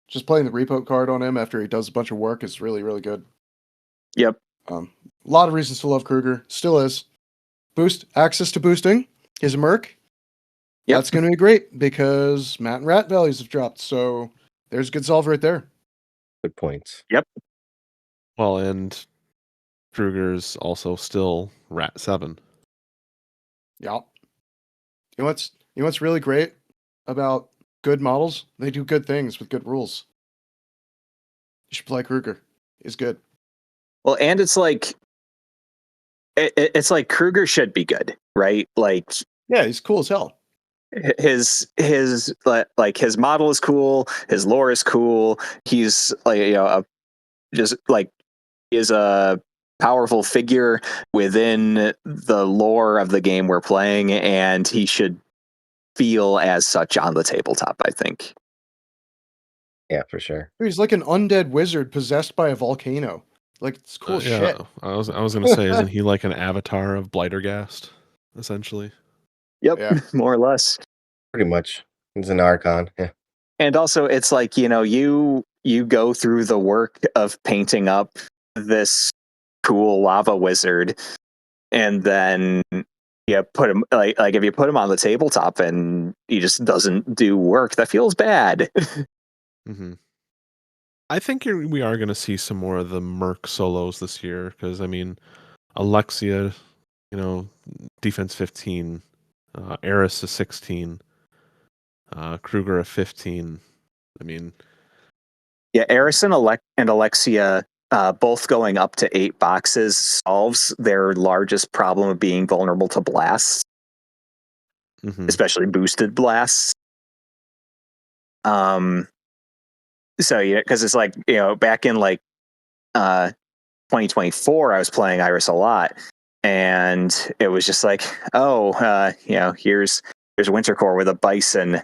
Just playing the repo card on him after he does a bunch of work is really, really good. Yep. A lot of reasons to love Kruger. Still is. Access to boosting. He's a merc. Yep. That's going to be great because Matt and Rat values have dropped. So there's a good solve right there. Good points. Yep. Well, and Kruger's also still Rat 7. Yeah. You know what's really great about good models? They do good things with good rules. You should play Kruger. He's good. Well, and it's like Kruger should be good, right? Like, yeah, he's cool as hell. His model is cool. His lore is cool. He's like, just like is a powerful figure within the lore of the game we're playing, and he should feel as such on the tabletop, I think. Yeah, for sure. He's like an undead wizard possessed by a volcano. Like, it's cool shit. I was gonna say, isn't he like an avatar of Blightergast, essentially? Yep, yeah. More or less. Pretty much. He's an Archon. Yeah. And also, it's like, you go through the work of painting up this cool lava wizard, and then put him like if you put him on the tabletop and he just doesn't do work, that feels bad. Mm-hmm. I think we are going to see some more of the Merc solos this year because, I mean, Alexia, defense 15, Eris a 16, Kruger a 15. I mean, yeah, Eris and Alexia both going up to 8 boxes solves their largest problem of being vulnerable to blasts, especially boosted blasts. So because it's like, back in like 2024, I was playing Iris a lot, and it was just like, here's Winter Core with a Bison,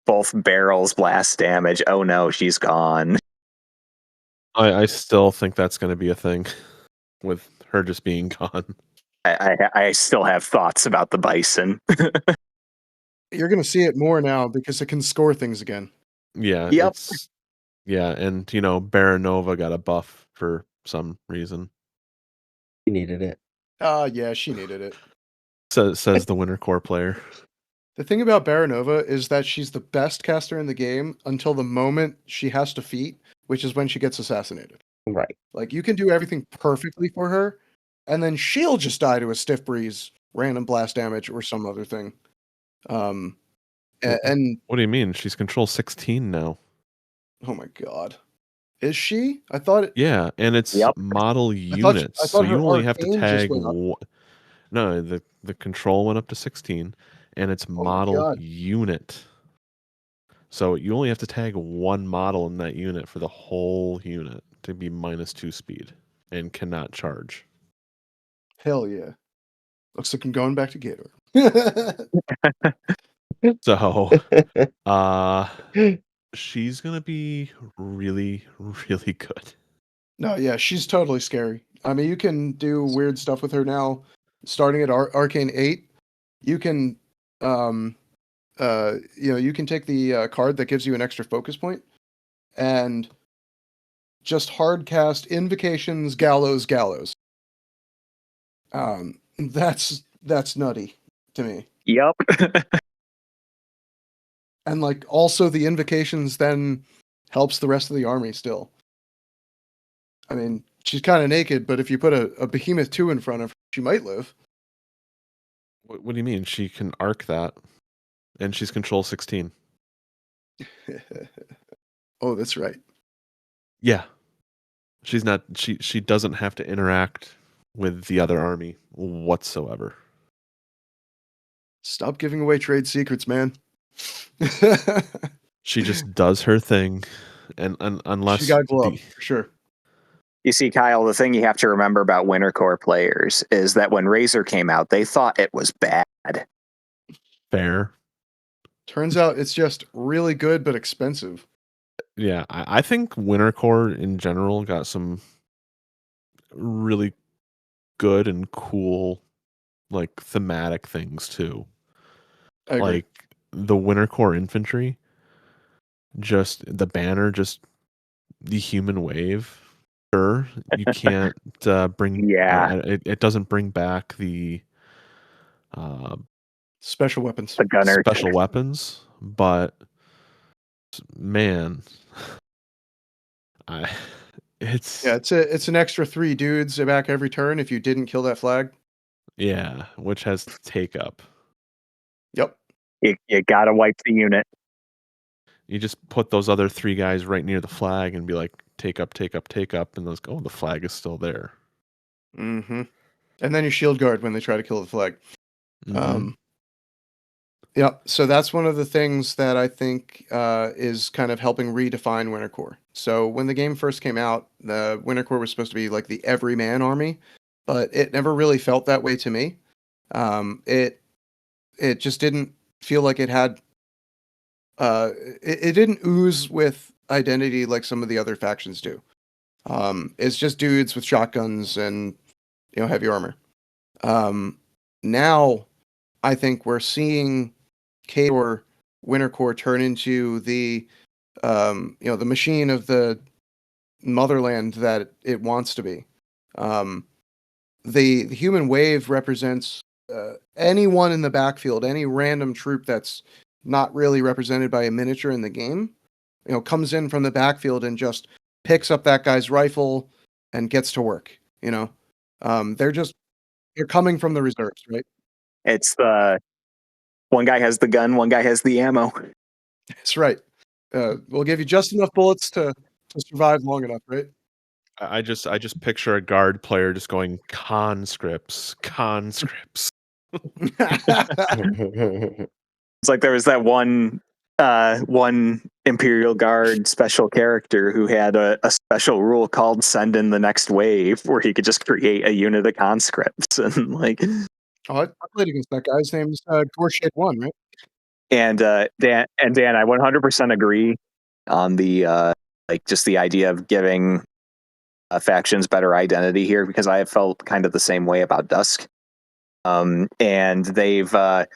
both barrels blast damage. Oh no, she's gone. I still think that's going to be a thing with her just being gone. I still have thoughts about the Bison. You're going to see it more now because it can score things again. Yeah. Yep. And Baronova got a buff for some reason. She needed it. Yeah, she needed it. Says the Winter Core player. The thing about Baronova is that she's the best caster in the game until the moment she has to feat, which is when she gets assassinated. Right. Like, you can do everything perfectly for her, and then she'll just die to a stiff breeze, random blast damage, or some other thing. And what do you mean? She's control 16 now. oh my god. Is she? I thought it. Yeah, and it's Yep. model I units, so thought her you only have to arcane just tag went up. No, the control went up to 16, and it's Oh my model God. unit. So you only have to tag one model in that unit for the whole unit to be -2 speed and cannot charge. Hell yeah. Looks like I'm going back to Gator. So, she's gonna be really, really good. No, yeah, she's totally scary. I mean, you can do weird stuff with her now. Starting at Arcane 8, you can, you can take the card that gives you an extra focus point and just hard cast Invocations, Gallows. That's nutty to me. Yep. And like also the Invocations then helps the rest of the army still. I mean, she's kind of naked, but if you put a Behemoth 2 in front of her, she might live. What do you mean? She can arc that, and she's control 16. Oh, that's right. Yeah, she's not. She doesn't have to interact with the other army whatsoever. Stop giving away trade secrets, man. She just does her thing, and unless She got glow up, for sure. You see, Kyle, the thing you have to remember about Winter Core players is that when Razor came out, they thought it was bad. Fair. Turns out it's just really good but expensive. Yeah, I think Winter Core in general got some really good and cool, like, thematic things too. I agree. Like the Winter Core infantry, just the banner, just the human wave. Sure, you can't bring. Yeah. It doesn't bring back the Special weapons. The gunner. special weapons, but man, it's It's an extra 3 dudes back every turn if you didn't kill that flag. yeah, which has take up. Yep. You gotta wipe the unit. You just put those other 3 guys right near the flag and be like, take up, and those go. Oh, the flag is still there. Mm-hmm. And then you shield guard when they try to kill the flag. Mhm. Yeah, so that's one of the things that I think is kind of helping redefine Winter Core. So when the game first came out, the Winter Core was supposed to be like the everyman army, but it never really felt that way to me. It just didn't feel like it had. It didn't ooze with identity like some of the other factions do. It's just dudes with shotguns and heavy armor. Now, I think we're seeing K-Core, Winter Core turn into the the machine of the motherland that it wants to be. The human wave represents anyone in the backfield, any random troop that's not really represented by a miniature in the game, comes in from the backfield and just picks up that guy's rifle and gets to work. They're coming from the reserves, right? It's the one guy has the gun, one guy has the ammo. That's right. We'll give you just enough bullets to survive long enough, right? I just picture a guard player just going conscripts. It's like there was that one Imperial Guard special character who had a special rule called send in the next wave, where he could just create a unit of conscripts and like. Oh, I played against that guy. His name's Gorshade 1, right? And Dan, I 100% agree on the just the idea of giving factions better identity here, because I have felt kind of the same way about Dusk. And they've done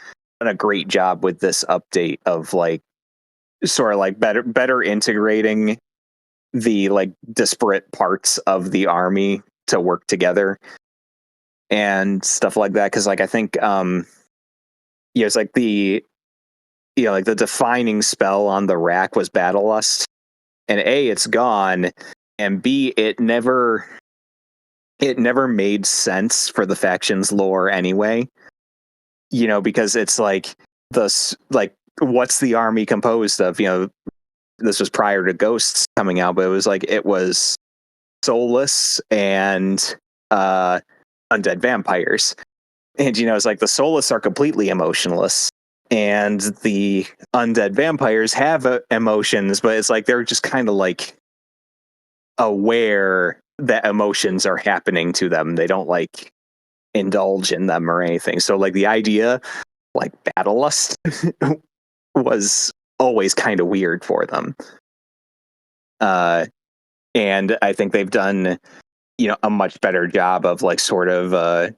a great job with this update of like sort of like better integrating the like disparate parts of the army to work together and stuff like that. Because like I think it's like the like the defining spell on the rack was Battle Lust, and A, it's gone, and B, it never made sense for the faction's lore anyway. Because it's like what's the army composed of? this was prior to Ghosts coming out, but it was soulless and undead vampires. And it's like the soulless are completely emotionless, and the undead vampires have emotions, but it's like they're just kind of like aware that emotions are happening to them. They don't like indulge in them or anything. So like the idea, like battle lust, was always kind of weird for them. And I think they've done, a much better job of like sort of,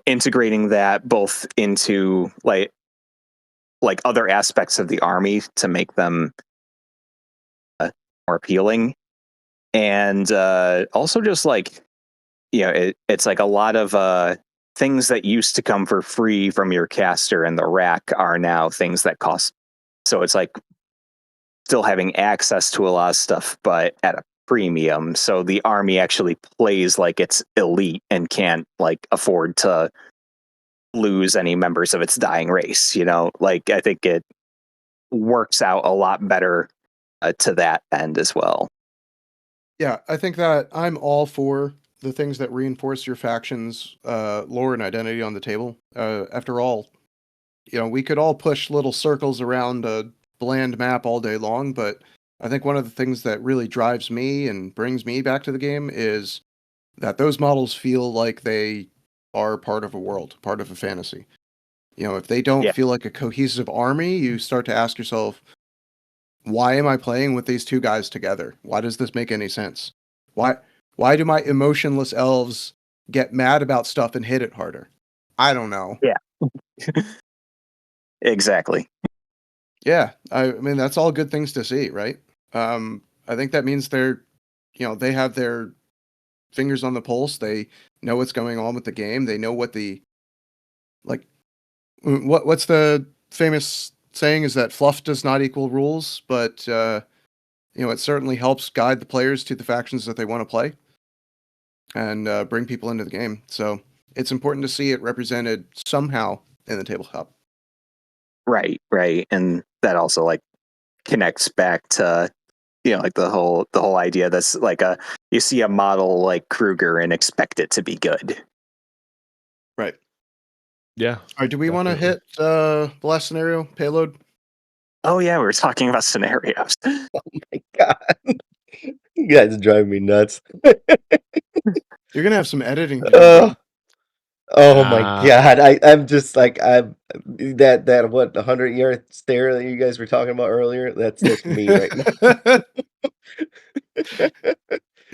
integrating that both into like other aspects of the army to make them more appealing. And also just like, it's like a lot of things that used to come for free from your caster and the rack are now things that cost. So it's like still having access to a lot of stuff, but at a premium. So the army actually plays like it's elite and can't like afford to lose any members of its dying race. Like I think it works out a lot better to that end as well. Yeah, I think that I'm all for the things that reinforce your faction's lore and identity on the table. After all, we could all push little circles around a bland map all day long, but I think one of the things that really drives me and brings me back to the game is that those models feel like they are part of a world, part of a fantasy. If they don't feel like a cohesive army, you start to ask yourself, why am I playing with these two guys together? Why does this make any sense? Why do my emotionless elves get mad about stuff and hit it harder? I don't know. Yeah. Exactly. Yeah, I mean that's all good things to see, right? I think that means they have their fingers on the pulse. They know what's going on with the game. They know what's the famous saying is that fluff does not equal rules, but it certainly helps guide the players to the factions that they want to play and bring people into the game. So it's important to see it represented somehow in the tabletop. Right. And that also like connects back to like the whole idea that's like you see a model like Kruger and expect it to be good. Right. Yeah. All right, do we want to hit the last scenario, payload? Oh yeah, we were talking about scenarios. Oh my god. You guys drive me nuts. You're gonna have some editing to do. Oh my god. I'm just like I'm that what 100-yard stare that you guys were talking about earlier, that's me right now.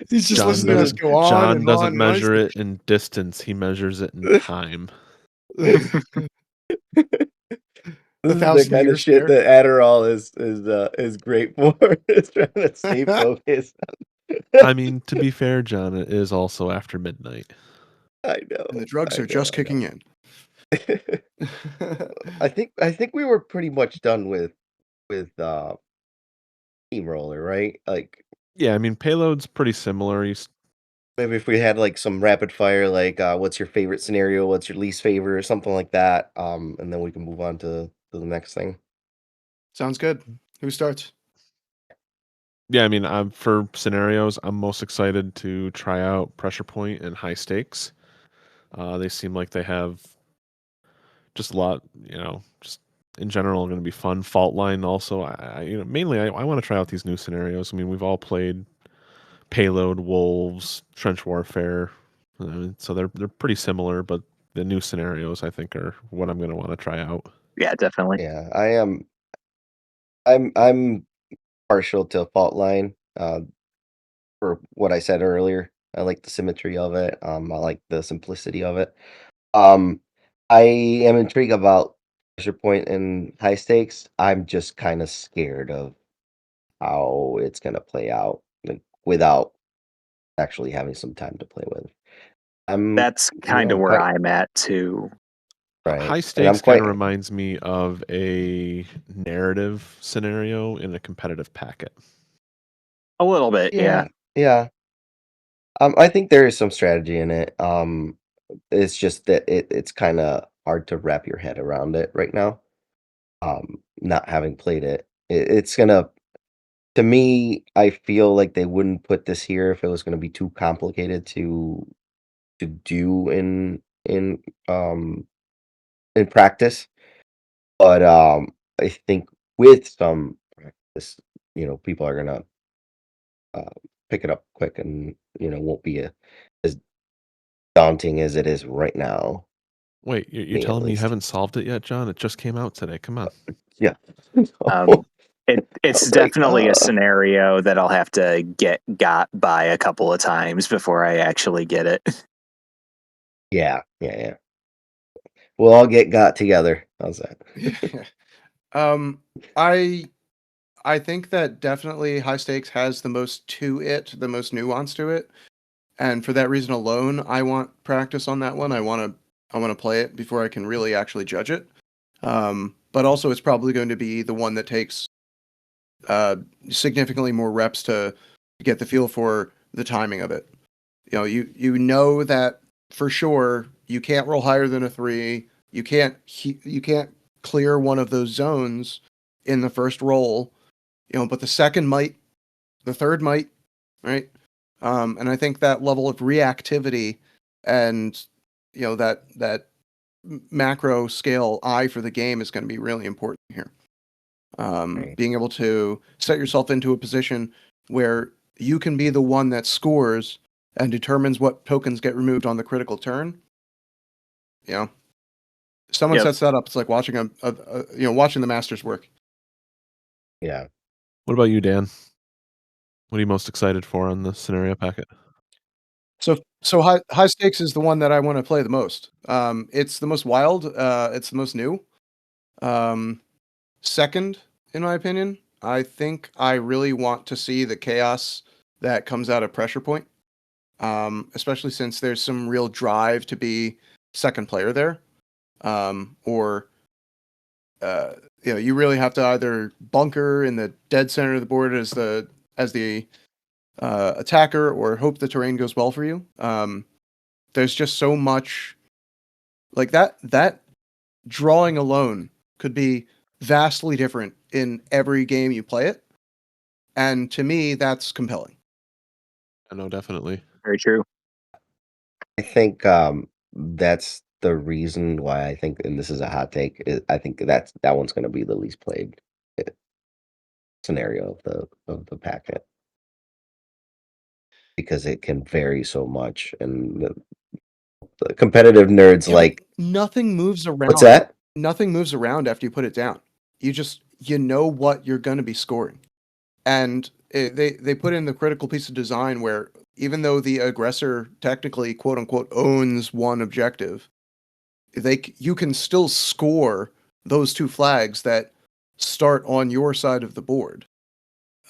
He's just listening to us go on John and doesn't on. measure it in distance, he measures it in time. This is the kind of shit that Adderall is great for. It's trying to stay focused. I mean, to be fair, John, it is also after midnight. I know. And the drugs are just kicking in. I think we were pretty much done with steamroller, right? Like Yeah, I mean, payload's pretty similar. maybe if we had like some rapid fire, like what's your favorite scenario, what's your least favorite, or something like that. And then we can move on to the next thing. Sounds good. Who starts? Yeah, I mean, for scenarios, I'm most excited to try out pressure point and high stakes. They seem like they have just a lot, just in general going to be fun. Fault line also, mainly I want to try out these new scenarios. I mean, we've all played Payload, Wolves, Trench Warfare, so they're pretty similar, but the new scenarios I think are what I'm going to want to try out. Yeah, definitely. Yeah, I am. I'm partial to fault line. For what I said earlier, I like the symmetry of it. I like the simplicity of it. Um, I am intrigued about pressure point and high stakes. I'm just kind of scared of how it's gonna play out, like, without actually having some time to play with. That's kind of where I'm at too. right. High And I'm stakes quite kind of reminds me of a narrative scenario in a competitive packet. A little bit, yeah. yeah. I think there is some strategy in it. It's just that it's kind of hard to wrap your head around it right now. Not having played it, it's gonna To me, I feel like they wouldn't put this here if it was going to be too complicated to do in practice. But I think with some practice, people are gonna uh, pick it up quick, and won't be as daunting as it is right now. Wait, you're Me at telling me you least. haven't solved it yet, John? It just came out today. Come on. Yeah. Um, I it's was like, definitely a scenario that I'll have to get got by a couple of times before I actually get it. yeah. We'll all get got together. How's that? I I think that definitely high stakes has the most to it, the most nuance to it, and for that reason alone, I want practice on that one. I want to play it before I can really actually judge it. But also, it's probably going to be the one that takes uh, significantly more reps to get the feel for the timing of it. You know that for sure you can't roll higher than a 3. You can't clear one of those zones in the first roll. But the second might, the third might, right? And I think that level of reactivity and that macro scale eye for the game is going to be really important here. Right. Being able to set yourself into a position where you can be the one that scores and determines what tokens get removed on the critical turn. If someone Yep. sets that up, it's like watching watching the masters work. Yeah. What about you, Dan? What are you most excited for on the scenario packet? So high stakes is the one that I want to play the most. It's the most wild. It's the most new. Second, in my opinion, I think I really want to see the chaos that comes out of Pressure Point. Especially since there's some real drive to be second player there. Or you really have to either bunker in the dead center of the board as the attacker, or hope the terrain goes well for you. There's just so much like that drawing alone could be vastly different in every game you play it, and to me that's compelling. I know, definitely. Very true. I think that's the reason why I think, and this is a hot take, I think that one's going to be the least played scenario of the packet, because it can vary so much, and the competitive nerds Yeah, but like, nothing moves around. what's that? Nothing moves around after you put it down. You know what you're going to be scoring, and they put in the critical piece of design where even though the aggressor technically quote unquote owns one objective, you can still score those 2 flags that start on your side of the board.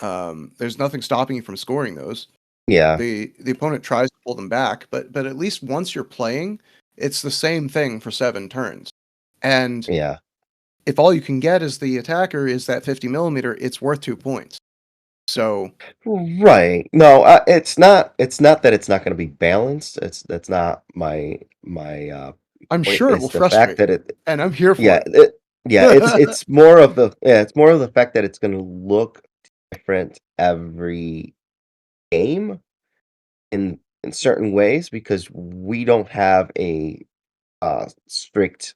There's nothing stopping you from scoring those. Yeah. The opponent tries to pull them back, but at least once you're playing, it's the same thing for 7 turns. And Yeah. if all you can get as the attacker is that 50 millimeter, it's worth 2 points. So Right. No, it's not. It's not that it's not going to be balanced. That's not my I'm point. sure it It's will the fact frustrate that you, and I'm here for yeah, it. it's more of the fact that it's going to look different every game in certain ways, because we don't have a strict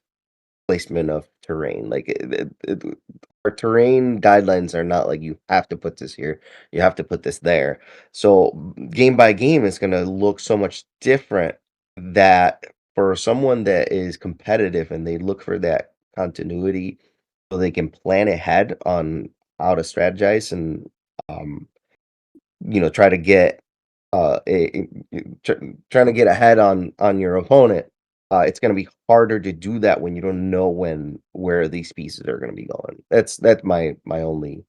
placement of terrain. Like our terrain guidelines are not like, you have to put this here, you have to put this there. So game by game, it's going to look so much different, that for someone that is competitive and they look for that continuity, so they can plan ahead on how to strategize, and um, try to get trying to get ahead on your opponent. It's going to be harder to do that when you don't know where these pieces are going to be going. That's my only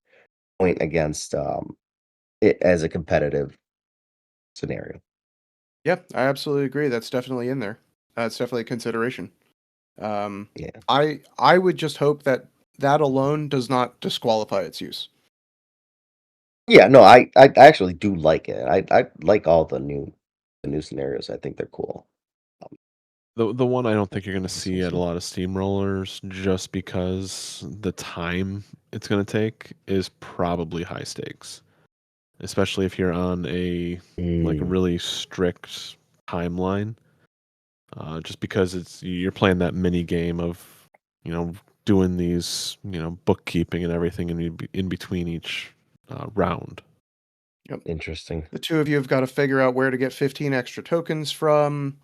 point against it as a competitive scenario. Yeah, I absolutely agree. That's definitely in there. It's definitely a consideration. Um, Yeah. I would just hope that alone does not disqualify its use. Yeah, no, I actually do like it. I like all the new scenarios. I think they're cool. The one I don't think you're going to So see at a see. lot of steamrollers, just because the time it's going to take, is probably high stakes. especially if you're on a really strict timeline. Just because you're playing that mini game of doing these bookkeeping and everything in between each round. Yep. Interesting. The two of you have got to figure out where to get 15 extra tokens from,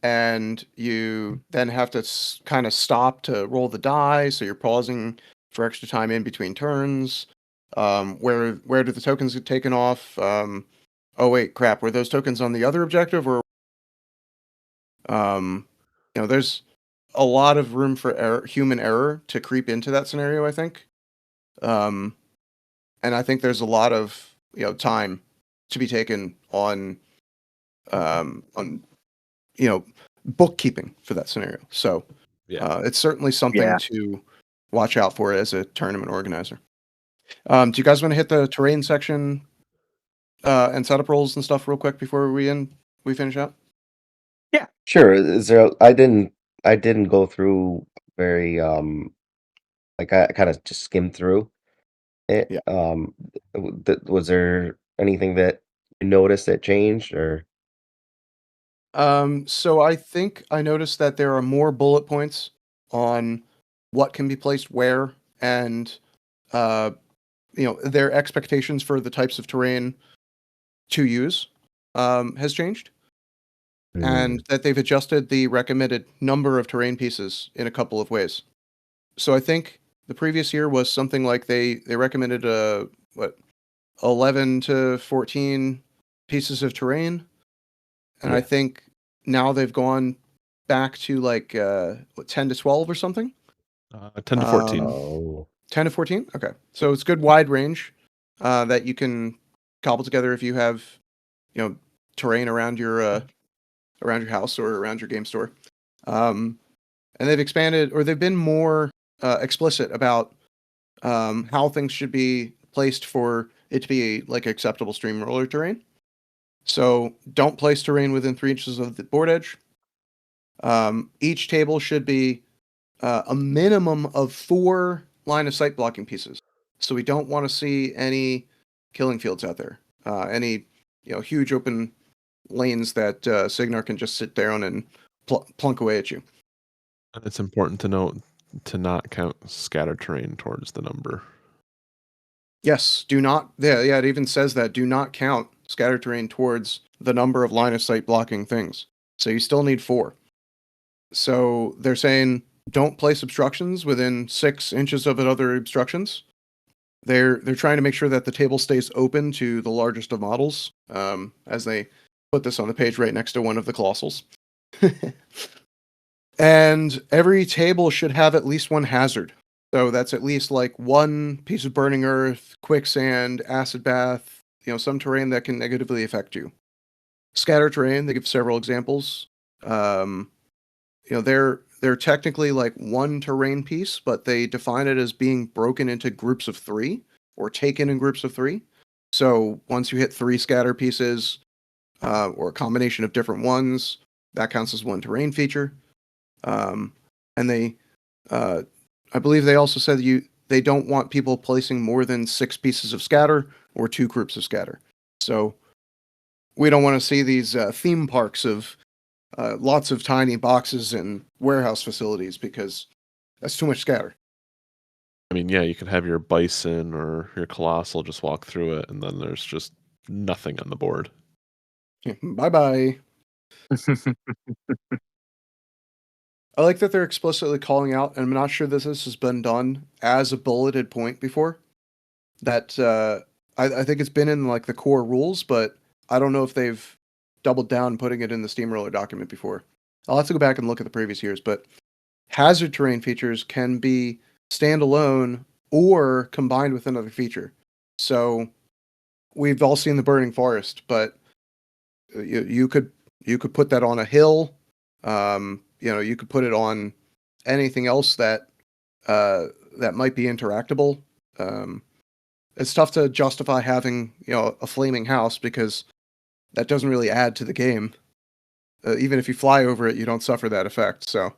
and you then have to kind of stop to roll the die, so you're pausing for extra time in between turns. Where do the tokens get taken off? Oh wait, crap! Were those tokens on the other objective, or there's a lot of room for human error to creep into that scenario, I think. And I think there's a lot of time to be taken on bookkeeping for that scenario. So it's certainly something to watch out for as a tournament organizer. Do you guys want to hit the terrain section and setup rolls and stuff real quick before we finish up? Yeah, sure. Is there? I didn't go through very like I kind of just skimmed through it. Yeah. Was there anything that you noticed that changed or? So I think I noticed that there are more bullet points on what can be placed where, and their expectations for the types of terrain to use has changed, and that they've adjusted the recommended number of terrain pieces in a couple of ways. So I think the previous year was something like they recommended 11 to 14 pieces of terrain, and I think now they've gone back to like 10 to 12 or something. 10 to 14. 10 to 14. Okay, so it's good wide range that you can cobble together if you have terrain around your house or around your game store. And they've expanded, or they've been more explicit about how things should be placed for it to be like acceptable steamroller terrain. So don't place terrain within 3 inches of the board edge. Each table should be a minimum of 4 line of sight blocking pieces. So we don't want to see any killing fields out there. Any huge open lanes that Signar can just sit down and plunk away at you. And it's important to note to not count scattered terrain towards the number. Yes, do not. Yeah, it even says that do not count scattered terrain towards the number of line of sight blocking things. So you still need 4. So they're saying don't place obstructions within 6 inches of other obstructions. They're trying to make sure that the table stays open to the largest of models, as they put this on the page right next to one of the colossals. And every table should have at least 1 hazard. So that's at least like 1 piece of burning earth, quicksand, acid bath, some terrain that can negatively affect you. Scatter terrain, they give several examples. They're technically like 1 terrain piece, but they define it as being broken into groups of 3 or taken in groups of 3. So once you hit 3 scatter pieces, or a combination of different ones, that counts as 1 terrain feature. And they, I believe they also said they don't want people placing more than 6 pieces of scatter or 2 groups of scatter. So we don't want to see these theme parks of lots of tiny boxes and warehouse facilities, because that's too much scatter. I mean, yeah, you could have your bison or your colossal just walk through it, and then there's just nothing on the board. Bye-bye. I like that they're explicitly calling out, and I'm not sure this has been done as a bulleted point before. That I think it's been in like the core rules, but I don't know if they've doubled down putting it in the steamroller document before. I'll have to go back and look at the previous years, but hazard terrain features can be standalone or combined with another feature. So we've all seen the burning forest, but you could put that on a hill. You could put it on anything else that might be interactable. It's tough to justify having a flaming house, because that doesn't really add to the game. Even if you fly over it, you don't suffer that effect. So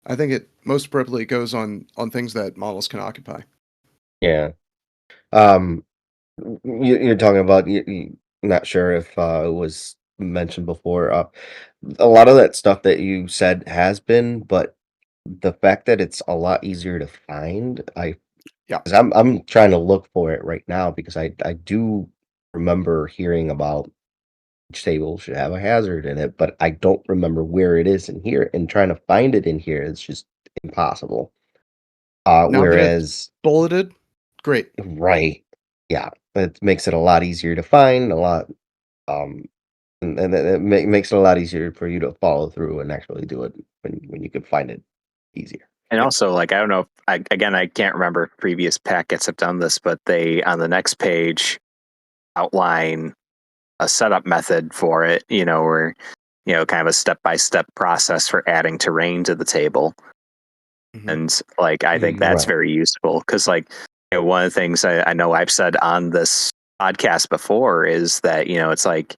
I think it most appropriately goes on things that models can occupy. Yeah. You're talking about not sure if it was mentioned before. A lot of that stuff that you said has been, but the fact that it's a lot easier to find, Yeah. 'cause I'm trying to look for it right now because I do remember hearing about each table should have a hazard in it, but I don't remember where it is in here, and trying to find it in here is just impossible. Now that it's Whereas bulleted, great. right, yeah, it makes it a lot easier to find, a lot, um, and it makes it a lot easier for you to follow through and actually do it when you can find it easier. And Yeah. also, like, I don't know if I can't remember if previous packets have done this, but they on the next page outline a setup method for it, where, kind of a step-by-step process for adding terrain to the table. Mhm. And like, I think that's Right. very useful because, like, one of the things I know I've said on this podcast before is that, it's like,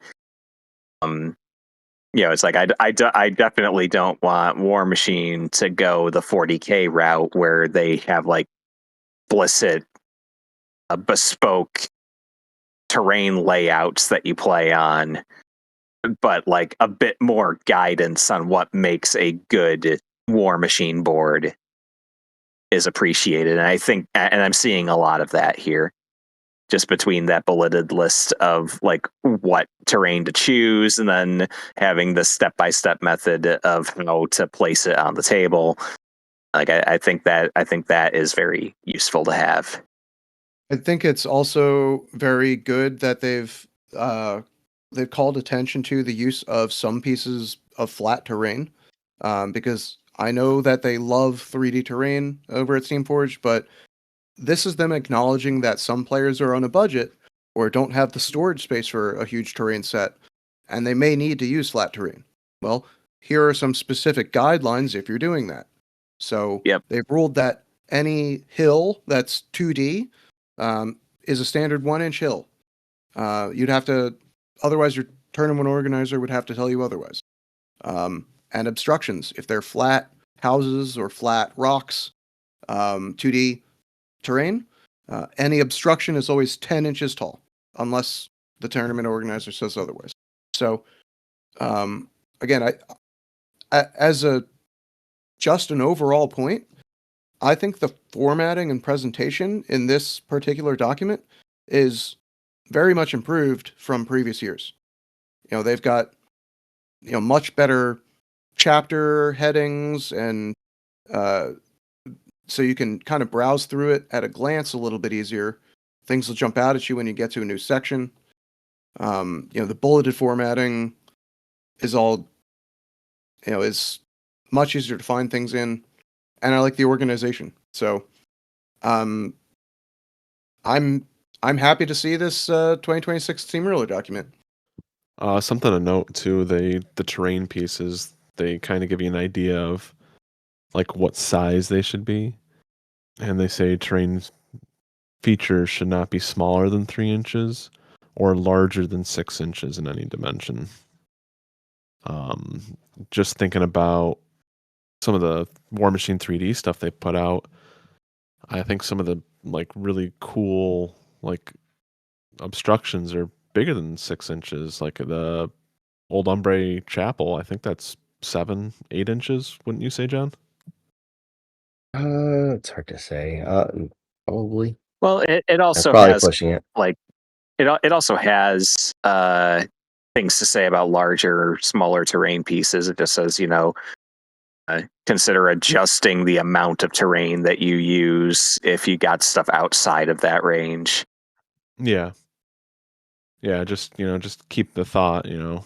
it's like I definitely don't want Warmachine to go the 40K route where they have like explicit, bespoke terrain layouts that you play on, but like a bit more guidance on what makes a good Warmachine board is appreciated. And I think, and I'm seeing a lot of that here, just between that bulleted list of like what terrain to choose and then having the step-by-step method of how to place it on the table. Like, I think that is very useful to have. I think it's also very good that they've called attention to the use of some pieces of flat terrain, because I know that they love 3D terrain over at Steamforged, but this is them acknowledging that some players are on a budget or don't have the storage space for a huge terrain set, and they may need to use flat terrain. Well, here are some specific guidelines if you're doing that. So Yep. they've ruled that any hill that's 2D is a standard 1-inch hill. You'd have to, otherwise your tournament organizer would have to tell you otherwise. And obstructions, if they're flat houses or flat rocks, 2D terrain, any obstruction is always 10 inches tall, unless the tournament organizer says otherwise. So, again, as just an overall point, I think the formatting and presentation in this particular document is very much improved from previous years. They've got, much better chapter headings, and so you can kind of browse through it at a glance a little bit easier. Things will jump out at you when you get to a new section. The bulleted formatting is all, is much easier to find things in, and I like the organization. So, I'm happy to see this 2026 steamroller document. Something to note too, the terrain pieces, they kind of give you an idea of like what size they should be. And they say terrain features should not be smaller than 3 inches or larger than 6 inches in any dimension. Just thinking about some of the Warmachine 3D stuff they put out, I think some of the like really cool like obstructions are bigger than 6 inches. Like the Old Umbre Chapel, I think that's 7, 8 inches. Wouldn't you say, John? It's hard to say. Probably. Well, it That's also probably has pushing it. like it also has things to say about larger, smaller terrain pieces. It just says, consider adjusting the amount of terrain that you use if you got stuff outside of that range. Yeah. Yeah, just keep the thought, Yeah,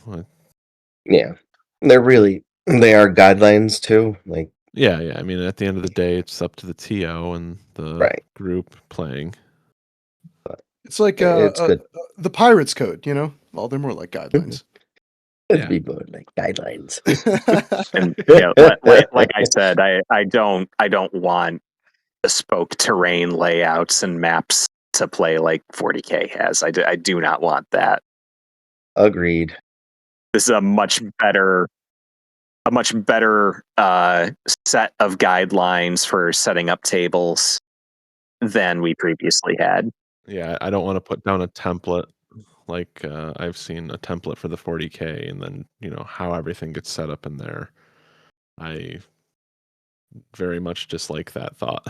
they are guidelines too. Like, Yeah, I mean, at the end of the day, it's up to the TO and the right. group playing. It's like It's good. the Pirates Code, Well, they're more like guidelines. Yeah. Be more like guidelines. And like I said, I don't want bespoke terrain layouts and maps to play like 40K has. I do not want that. Agreed. This is a much better set of guidelines for setting up tables than we previously had. Yeah, I don't want to put down a template like I've seen a template for the 40K, and then how everything gets set up in there. I very much dislike that thought.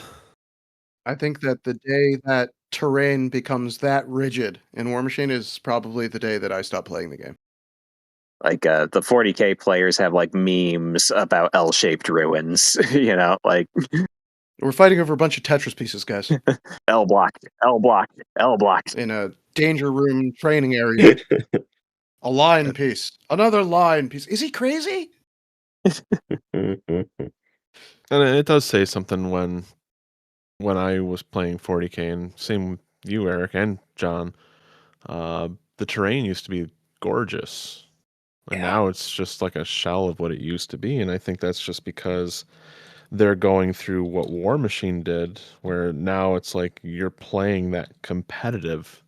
I think that the day that terrain becomes that rigid in Warmachine is probably the day that I stop playing the game. Like the 40K players have like memes about L-shaped ruins, like We're fighting over a bunch of Tetris pieces, guys, L blocked, L blocked, L blocked. in a danger room training area. A line piece, another line piece. Is he crazy? And it does say something when I was playing 40K, and same with you, Eric and John. The terrain used to be gorgeous, and Yeah. now it's just like a shell of what it used to be. And I think that's just because they're going through what Warmachine did, where now it's like you're playing that competitive,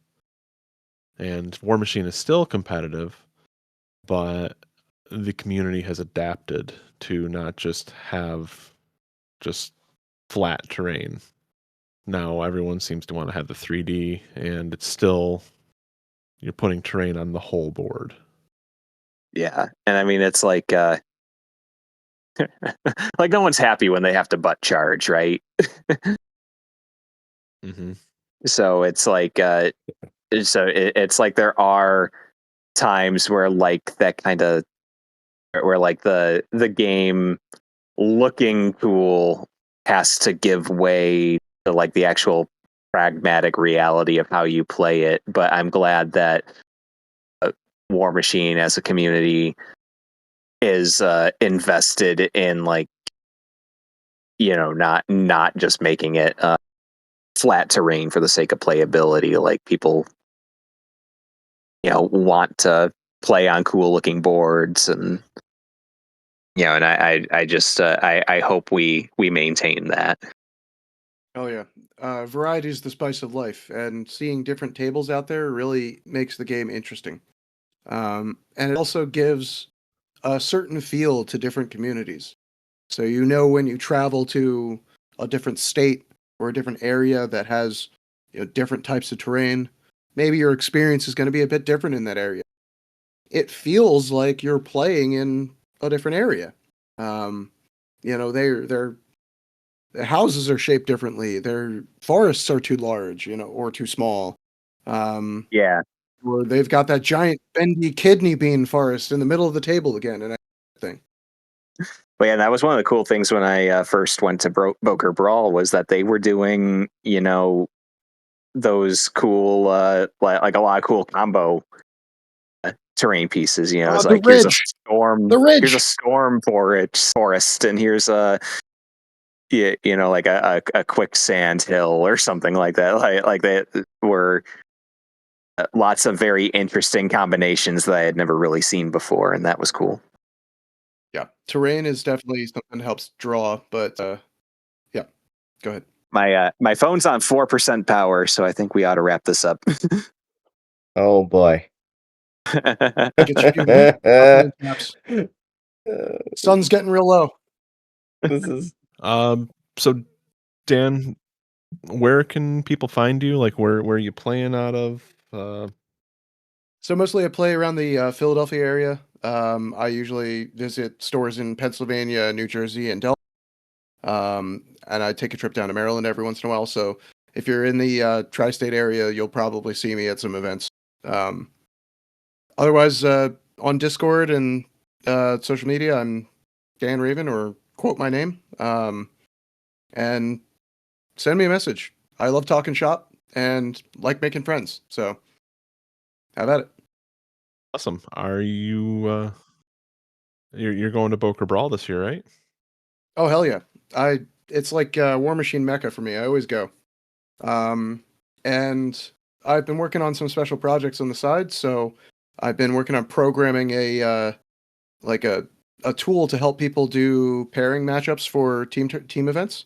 and Warmachine is still competitive, but the community has adapted to not just have just flat terrain. Now everyone seems to want to have the 3D, and it's still, you're putting terrain on the whole board. Yeah, and I mean it's like like no one's happy when they have to butt charge, right? Mm-hmm. So it's like it's like there are times where like that kind of where like the game looking cool has to give way to like the actual pragmatic reality of how you play it. But I'm glad that Warmachine as a community is invested in like not just making it flat terrain for the sake of playability. Like people want to play on cool looking boards, and and I just I hope we maintain that. Oh yeah, variety is the spice of life, and seeing different tables out there really makes the game interesting. And it also gives a certain feel to different communities. So when you travel to a different state or a different area that has different types of terrain, maybe your experience is going to be a bit different in that area. It feels like you're playing in a different area. Their houses are shaped differently. Their forests are too large, or too small. Yeah. Or they've got that giant bendy kidney bean forest in the middle of the table again, and everything. But yeah, that was one of the cool things when I first went to Bokur Brawl was that they were doing, those cool, like a lot of cool combo terrain pieces. It's like here's a storm, here's a storm forest, and here's a like a quicksand hill or something like that. Like they were lots of very interesting combinations that I had never really seen before, and that was cool. Yeah, terrain is definitely something that helps draw, but yeah, go ahead. My phone's on 4% power, so I think we ought to wrap this up. Oh boy. Get your few naps. Sun's getting real low. This is So Dan, where can people find you? Like where are you playing out of? So mostly I play around the Philadelphia area. I usually visit stores in Pennsylvania, New Jersey, and Delaware. And I take a trip down to Maryland every once in a while. So if you're in the tri-state area, you'll probably see me at some events. Otherwise, on Discord and social media, I'm Dan Raven, or quote my name. And send me a message. I love talking shop and like making friends. So have at it. Awesome. Are you you're going to Bokur Brawl this year, right? Oh hell yeah! It's like Warmachine Mecca for me. I always go. And I've been working on some special projects on the side. So I've been working on programming a tool to help people do pairing matchups for team events.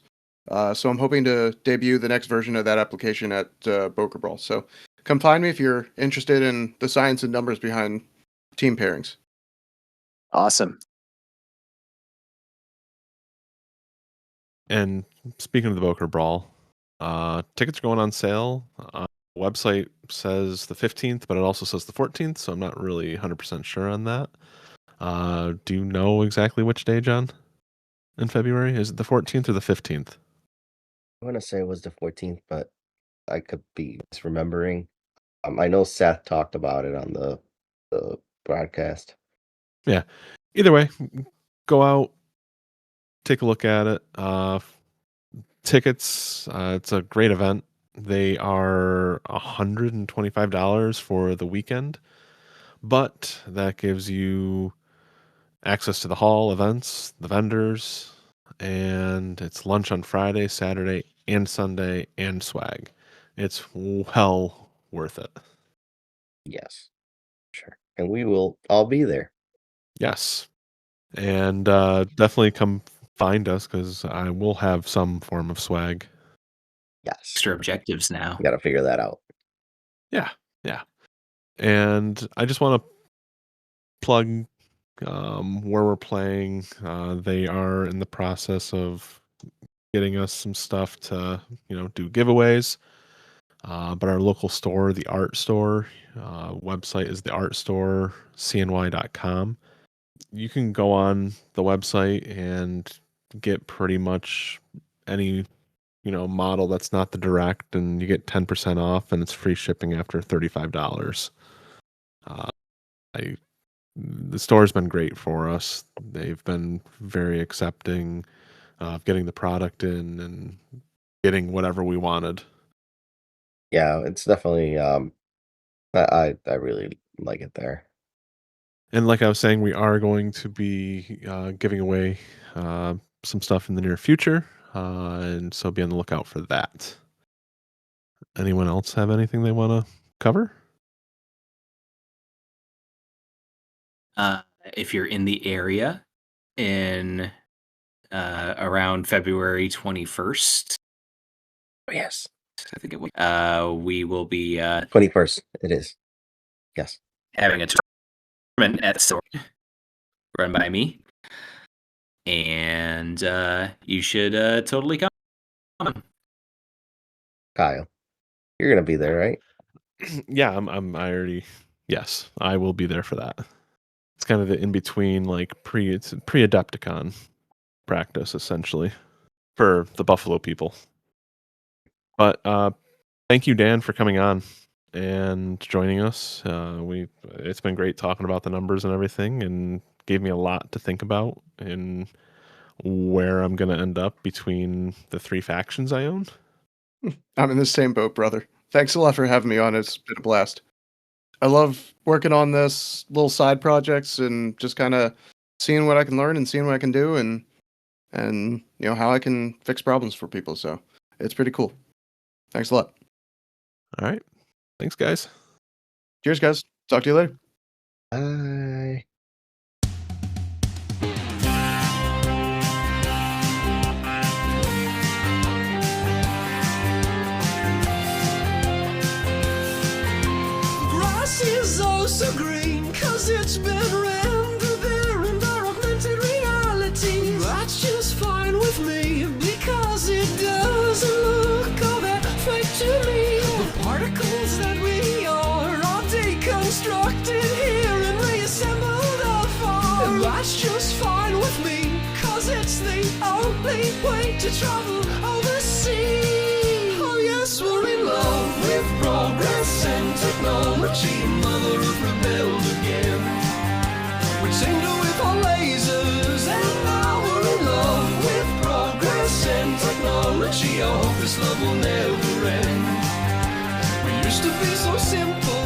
So I'm hoping to debut the next version of that application at Bokur Brawl. So come find me if you're interested in the science and numbers behind team pairings. Awesome. And speaking of the Bokur Brawl, tickets are going on sale website says the 15th, but it also says the 14th, so I'm not really 100% sure on that. Do you know exactly which day, John, in February? Is it the 14th or the 15th? I want to say it was the 14th, but I could be misremembering. I know Seth talked about it on the broadcast. Yeah. Either way, go out, take a look at it. Tickets, it's a great event. They are $125 for the weekend, but that gives you access to the hall, events, the vendors, and it's lunch on Friday, Saturday, and Sunday, and swag. It's well worth it. Yes, sure. And we will all be there. Yes. And definitely come find us because I will have some form of swag. Yes. Extra objectives now. We got to figure that out. Yeah. And I just want to plug where we're playing. They are in the process of getting us some stuff to, do giveaways. But our local store, the Art Store, website is theartstore.cny.com. You can go on the website and get pretty much any, model that's not the direct, and you get 10% off, and it's free shipping after $35. The store's been great for us. They've been very accepting of getting the product in and getting whatever we wanted. Yeah, it's definitely I really like it there. And like I was saying, we are going to be giving away some stuff in the near future, and so be on the lookout for that. Anyone else have anything they want to cover? If you're in the area in around February 21st, Yes. I think it was, we will be 21st. It is. Yes. having a tournament at store run by me, and you should totally come. Kyle, you're gonna be there, right? Yeah, yes, I will be there for that. It's kind of the in between, like it's pre-Adepticon practice essentially for the Buffalo people. But thank you, Dan, for coming on and joining us. It's been great talking about the numbers and everything, and gave me a lot to think about and where I'm going to end up between the 3 factions I own. I'm in the same boat, brother. Thanks a lot for having me on. It's been a blast. I love working on this little side projects and just kind of seeing what I can learn and seeing what I can do and how I can fix problems for people. So it's pretty cool. Thanks a lot. All right. Thanks, guys. Cheers, guys. Talk to you later. Bye. Grass is also green, 'cause it's been rendered there in our augmented reality. That's just fine with me, because it doesn't look all that fake to me. The particles that we are deconstructed here and reassembled afar. And that's just fine with me, 'cause it's the only way to travel overseas. Oh yes, we're in love with progress and technology. Mother Earth rebelled again. We tinker with our lasers, and now we're in love with progress and technology. I hope this love will never end. We used to be so simple,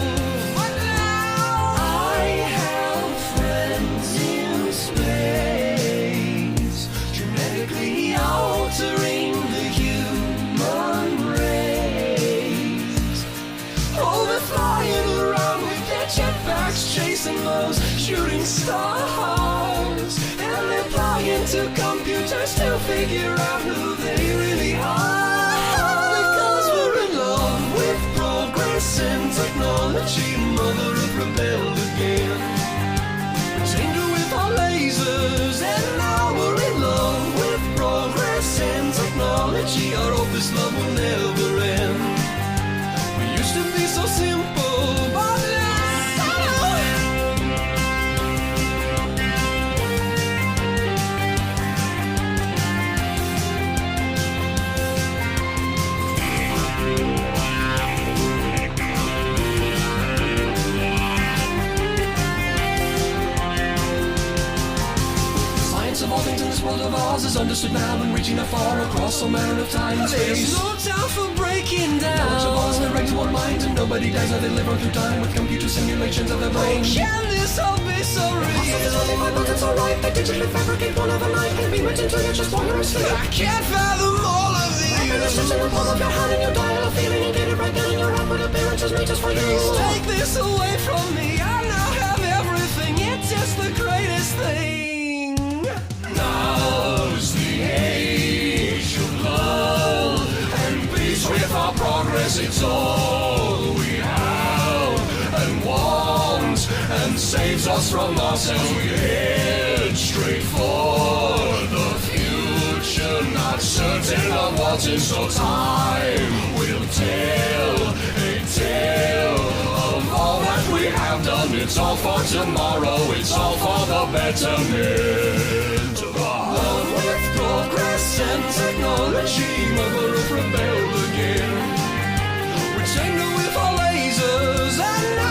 but now I have friends in space, genetically altering the human race. Oh, they're flying around with their jetpacks, chasing those shooting stars, and they're applying to computers to figure out who they really are. Because we're in love with progress and technology. Mother Earth rebelled again. We tinker with our lasers, and now we're in love with progress and technology. I hope this love will never end. We used to This world of ours is understood now and reaching afar across all manner of time and space. There's no time for breaking down. Knowledge of ours that ranks one mind and nobody dies. Now they live on through time with computer simulations of their brain. Can this all be so real? Possibility, my buttons are right. They digitally fabricate one of a night. Can be written to you just while you're asleep. I can't fathom all of these. I'm in the palm of your hand and you dial a feeling. You get it right then in your outward appearances made just for you. Please take this away from me. I now have everything. It's just the greatest thing. Now's the age of love and peace with our progress. It's all we have and want and saves us from ourselves. We head straight for the future, not certain of what's in store. Time will tell a tale of all that we have done. It's all for tomorrow, it's all for the betterment of our world. With progress and technology, Mother Earth rebelled again. We tangled with our lasers and now